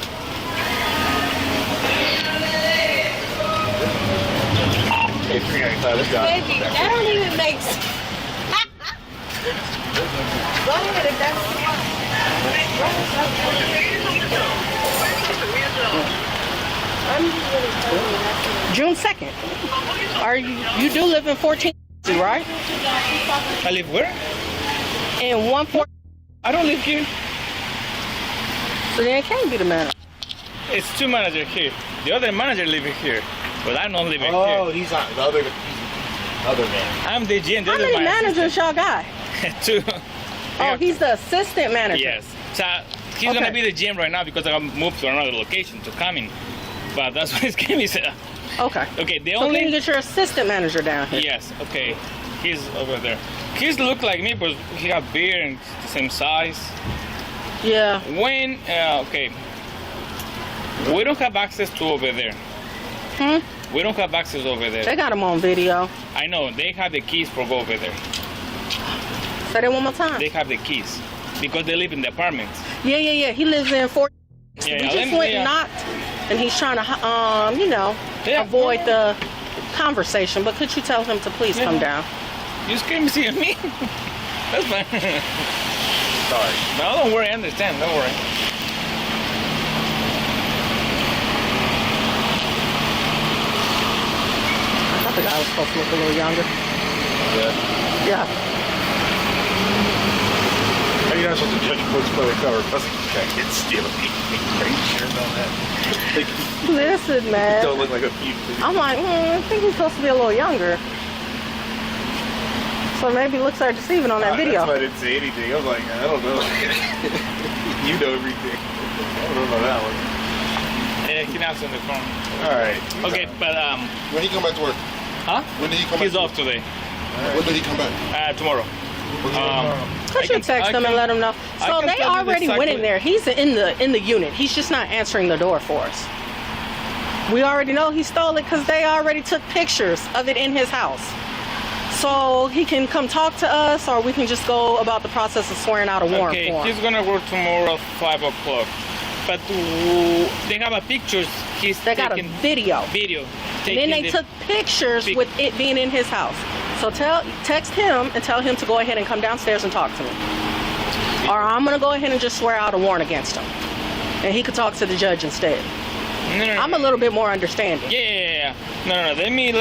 Baby, that don't even make sense. Go ahead if that's June 2nd. Are you do live in 14, right? I live where? In 14. I don't live here. So then it can't be the manager. It's two managers here. The other manager lives here, but I don't live here. Oh, he's not the other man. I'm the GM. How many managers y'all got? Two. Oh, he's the assistant manager. Yes. So he's gonna be the GM right now because I moved to another location to come in. But that's what his game is. Okay. Okay. The So only. then you get your assistant manager down here. Yes. Okay. He's over there. He's look like me, but he got beard and the same size. Yeah. When okay. We don't have access to over there. We don't have access over there. They got him on video. I know. They have the keys for go over there. Say that one more time. They have the keys because they live in the apartments. Yeah. He lives in 14. Yeah, We just went and knocked, and he's trying to, avoid the conversation. But could you tell him to please come down? You scream see me? That's fine. Sorry. No, don't worry. I understand. Don't worry. I thought the guy was supposed to look a little younger. Yeah. Yeah. How you You're not supposed to judge books by the cover. Plus, it's still a crazy shirt on that. Listen, man. Don't look like a few. I'm like, I think he's supposed to be a little younger. So maybe looks are deceiving on that video. That's why I didn't say anything. I was like, I don't know. You know everything. I don't know about that one. He knocks on the phone. All right. Okay, but when he come back to work? Huh? When did he come He's back? off today. When did he come back? Tomorrow. I should text him and let him know. So they already went in there. He's in the unit. He's just not answering the door for us. We already know he stole it because they already took pictures of it in his house. So he can come talk to us, or we can just go about the process of swearing out a warrant for him. Okay, he's gonna work tomorrow at 5 o'clock. But they have a pictures. They got a video. And then they took pictures with it being in his house. So text him and tell him to go ahead and come downstairs and talk to me. Or I'm gonna go ahead and just swear out a warrant against him. And he could talk to the judge instead. No. I'm a little bit more understanding. Yeah. No. Let me.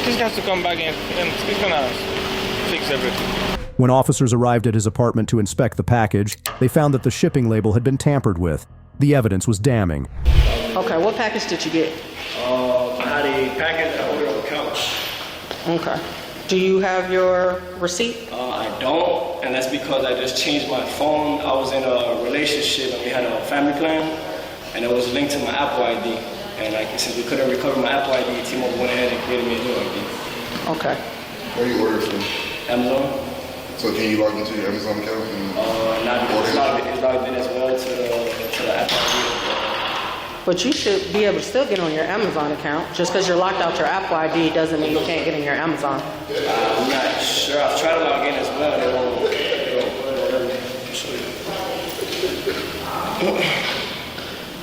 This has to come back and he's gonna fix everything. When officers arrived at his apartment to inspect the package, they found that the shipping label had been tampered with. The evidence was damning. Okay, what package did you get? I had a package I ordered on the couch. Okay. Do you have your receipt? I don't, and that's because I just changed my phone. I was in a relationship and we had a family plan, and it was linked to my Apple ID. And since we couldn't recover my Apple ID, T-Mobile went ahead and created me a new ID. Okay. Where you order from? Amazon. So can you log into your Amazon account? It's logged in as well to the Apple ID. But you should be able to still get on your Amazon account. Just because you're locked out your Apple ID doesn't mean you can't get in your Amazon. I'm not sure. I've tried to log in as well. They won't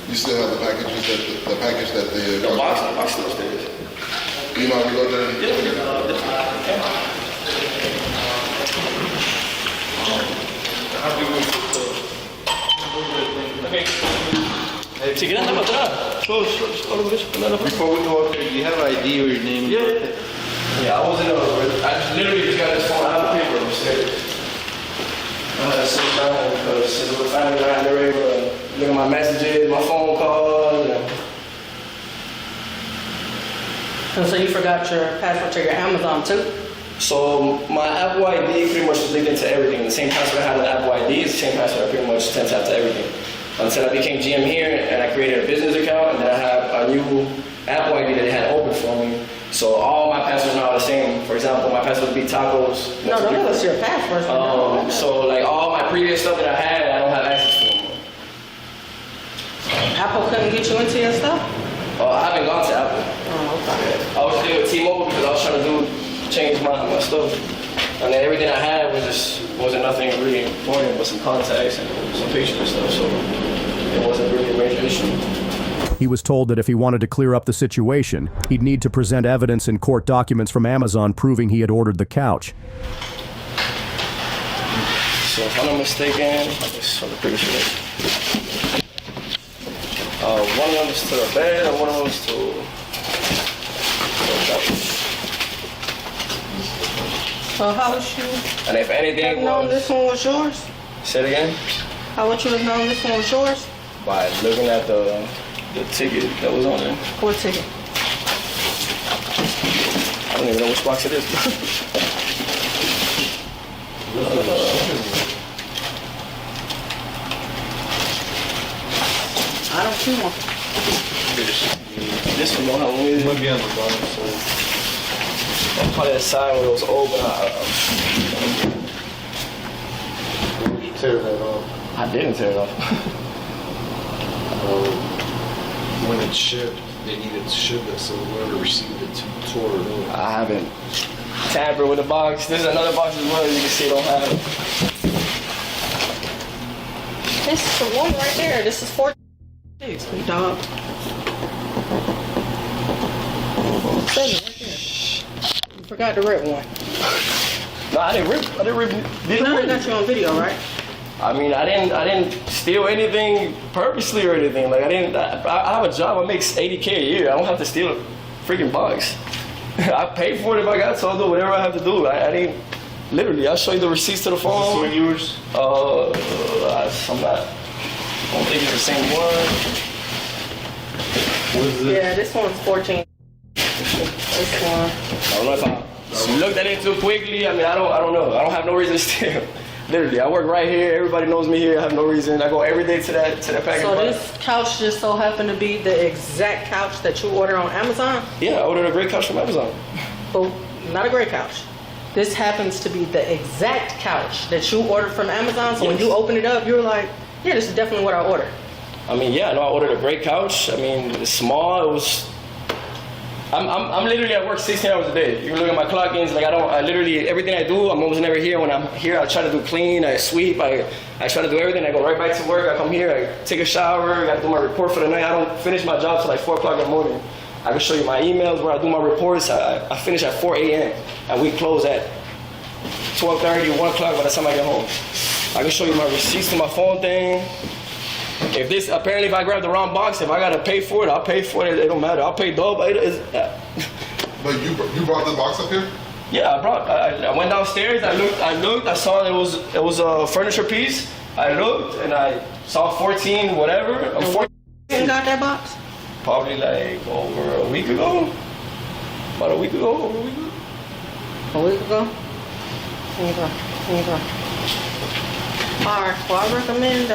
You still have the packages the package that they... The box still stays. You know how we load that in? Yeah. Before we go up there, do you have an ID or your name? Yeah, I literally just got this phone out of the paper upstairs. Sit down because since we're family around, they're able to look at my messages, my phone calls. And so you forgot your password to your Amazon too? So my Apple ID pretty much is linked into everything. The same password I had on Apple ID is the same password I pretty much tend to have to everything. Until I became GM here and I created a business account, and then I have a new Apple ID that they had open for me. So all my passwords are now the same. For example, my password would be tacos. No, don't give us your passwords. So like all my previous stuff that I had, I don't have access to anymore. Apple couldn't get you into your stuff? I haven't gone to Apple. Oh, okay. I was still with T-Mobile because I was trying to change my stuff. And then everything I had wasn't nothing really important but some contacts and some pictures and stuff. So it wasn't really a major issue. He was told that if he wanted to clear up the situation, he'd need to present evidence in court documents from Amazon proving he had ordered the couch. So if I'm not mistaken, I just saw the picture. One of them is to the bed and one of them is to the couch. So how would you and if anything have known this one was yours? Say it again? How would you have known this one was yours? By looking at the ticket that was on there. What ticket? I don't even know which box it is. I don't see one. This one don't have one either. It might be on the bottom, so. That's probably the side when it was open. Did you tear that off? I didn't tear it off. When it shipped, they needed to ship it, so whoever received it tore it over. I haven't tampered with the box. There's another box as well, as you can see, I don't have it. This is the one right there. This is 14. Sweet dog. 7 right there. You forgot to rip one. No, I didn't rip. You know I got you on video, right? I mean, I didn't steal anything purposely or anything. Like I have a job. I make $80K a year. I don't have to steal a freaking box. I pay for it if I got to. I'll do whatever I have to do. I didn't Literally, I'll show you the receipts to the phone. Is this one yours? I'm not. I don't think it's the same one. What is this? Yeah, this one's 14. This one. I don't know if I looked at it too quickly. I mean, I don't know. I don't have no reason to steal. Literally, I work right here. Everybody knows me here. I have no reason. I go every day to that package. So this couch just so happened to be the exact couch that you ordered on Amazon? Yeah, I ordered a great couch from Amazon. Oh, not a great couch. This happens to be the exact couch that you ordered from Amazon. So when you open it up, you were like, yeah, this is definitely what I ordered. I mean, yeah, no, I ordered a great couch. I mean, it's small. It was. I'm literally at work 16 hours a day. You look at my clock ins, like I literally, everything I do, I'm almost never here. When I'm here, I try to do clean, I sweep, I try to do everything. I go right back to work, I come here, I take a shower, I gotta do my report for the night. I don't finish my job till like 4 o'clock in the morning. I can show you my emails where I do my reports. I finish at 4 a.m. and we close at 12:30, 1 o'clock by the time I get home. I can show you my receipts to my phone thing. If I grab the wrong box, if I gotta pay for it, I'll pay for it. It don't matter. I'll pay double. But you brought the box up here? Yeah, I went downstairs. I looked. I saw it was a furniture piece. I looked and I saw 14 whatever. You got that box? Probably like over a week ago. About a week ago. Over a week ago. A week ago? Here you go. Alright, well I recommend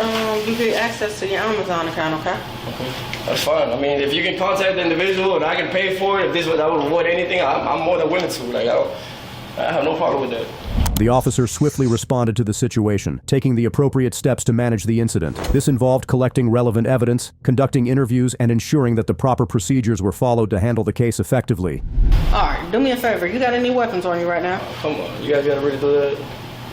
you get access to your Amazon account, okay? Okay, that's fine. I mean, if you can contact the individual and I can pay for it, if I would avoid anything, I'm more than willing to. Like, I have no problem with that. The officer swiftly responded to the situation, taking the appropriate steps to manage the incident. This involved collecting relevant evidence, conducting interviews, and ensuring that the proper procedures were followed to handle the case effectively. Alright, do me a favor. You got any weapons on you right now? Come on, you guys gotta really do that.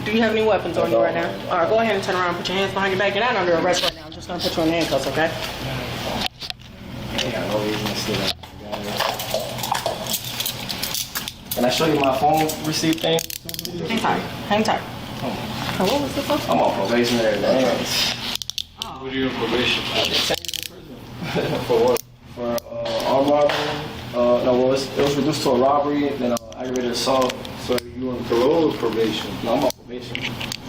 Do you have any weapons on you right now? All right, go ahead and turn around, put your hands behind your back. You're not under arrest right now. I'm just gonna put you in handcuffs, okay? Can I show you my phone receipt thing? Hang tight. Oh, what was the phone? I'm on probation and everything. What are you on probation for? What? For armed robbery? It was reduced to a robbery, then aggravated assault. So you on parole or probation? No, I'm on probation.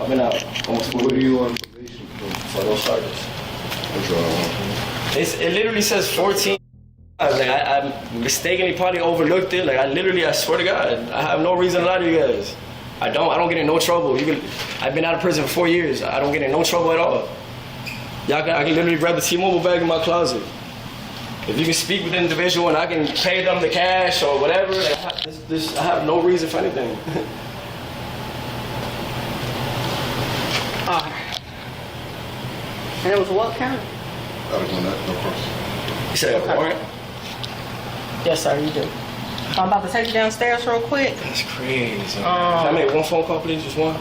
I've been out almost 4 years. What are you on probation for? For those charges. It literally says 14. I mistakenly probably overlooked it. Like I swear to God, I have no reason to lie to you guys. I don't get in no trouble. I've been out of prison for 4 years. I don't get in no trouble at all. I can literally grab the T-Mobile bag in my closet. If you can speak with the individual and I can pay them the cash or whatever, like I have no reason for anything. And it was what county? No question. You said a warrant? Yes, sir, you do. I'm about to take you downstairs real quick. That's crazy. Can I make one phone call, please? Just one?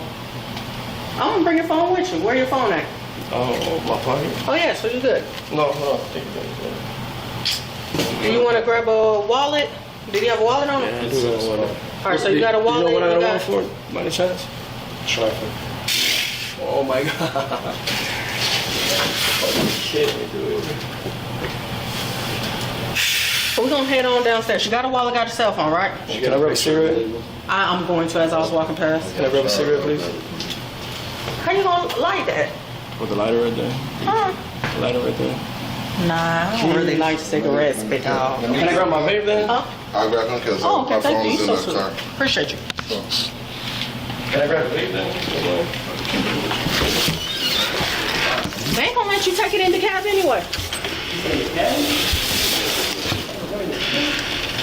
I'm gonna bring your phone with you. Where your phone at? My pocket. Oh yeah, so you good. No, hold on. Take it. Do you want to grab a wallet? Did you have a wallet on it? Yeah, I do have a wallet. All right, so you got a wallet. You know what I got a wallet for? By any chance? Trifle. Oh my God. Holy shit, dude. So we're gonna head on downstairs. You got a wallet, got your cell phone, right? Can I rub a cigarette? I'm going to as I was walking past. Can I rub a cigarette, please? How you gonna light that? With the lighter right there. Huh? The lighter right there. Nah, I don't really like cigarettes, big dog. Can I grab my vape then? Huh? I'll grab them because Okay, my thank phone you. is in So the sweet. car. Appreciate you. Can I grab the vape then? They ain't gonna let you take it in the cab anyway.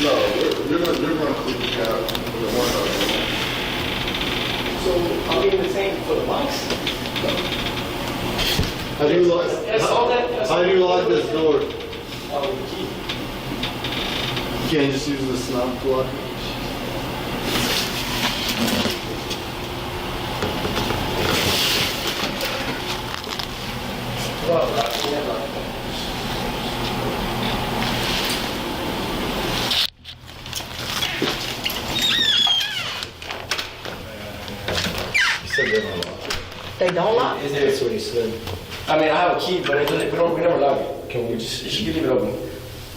No, you're going to put the cab for the one other. So I'm getting the same for the box? How do you lock this door? You can't just use the snap to lock it. They don't lock? That's what he said. I mean, I have a key, but we never lock it. Can we just, you can leave it open?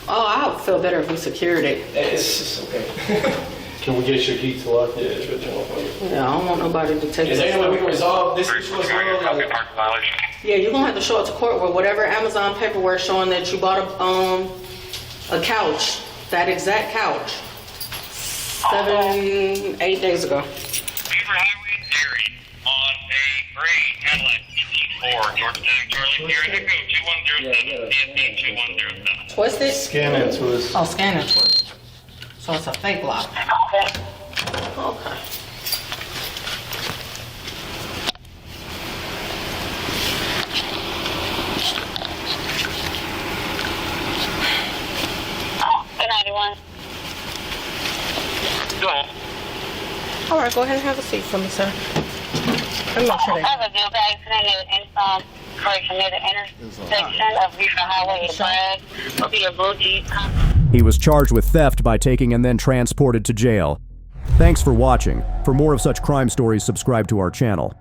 Oh, I would feel better if we secured it. It's just okay. Can we get your key to lock? Yeah, it's good to know for you. Yeah, I don't want nobody to take Is there this. any way we can resolve this issue as well? Like, Yeah, you're gonna have to show it to court with whatever Amazon paperwork showing that you bought a couch, that exact couch, 7, 8 days ago. Beaver Highway and Dairy on a gray Cadillac CT4, Georgia Charlie Sierra Echo 2107, CSD 2107. Twisted? Scan and twist. Oh, scan and twist. So it's a fake lock. Okay. Go ahead. All right, go ahead and have a seat for me, sir. I'm not sure I have a vehicle accident near the intersection of Beaver Highway and Bragg. See a blue Jeep. He was charged with theft by taking and then transported to jail. Thanks for watching. For more of such crime stories, subscribe to our channel.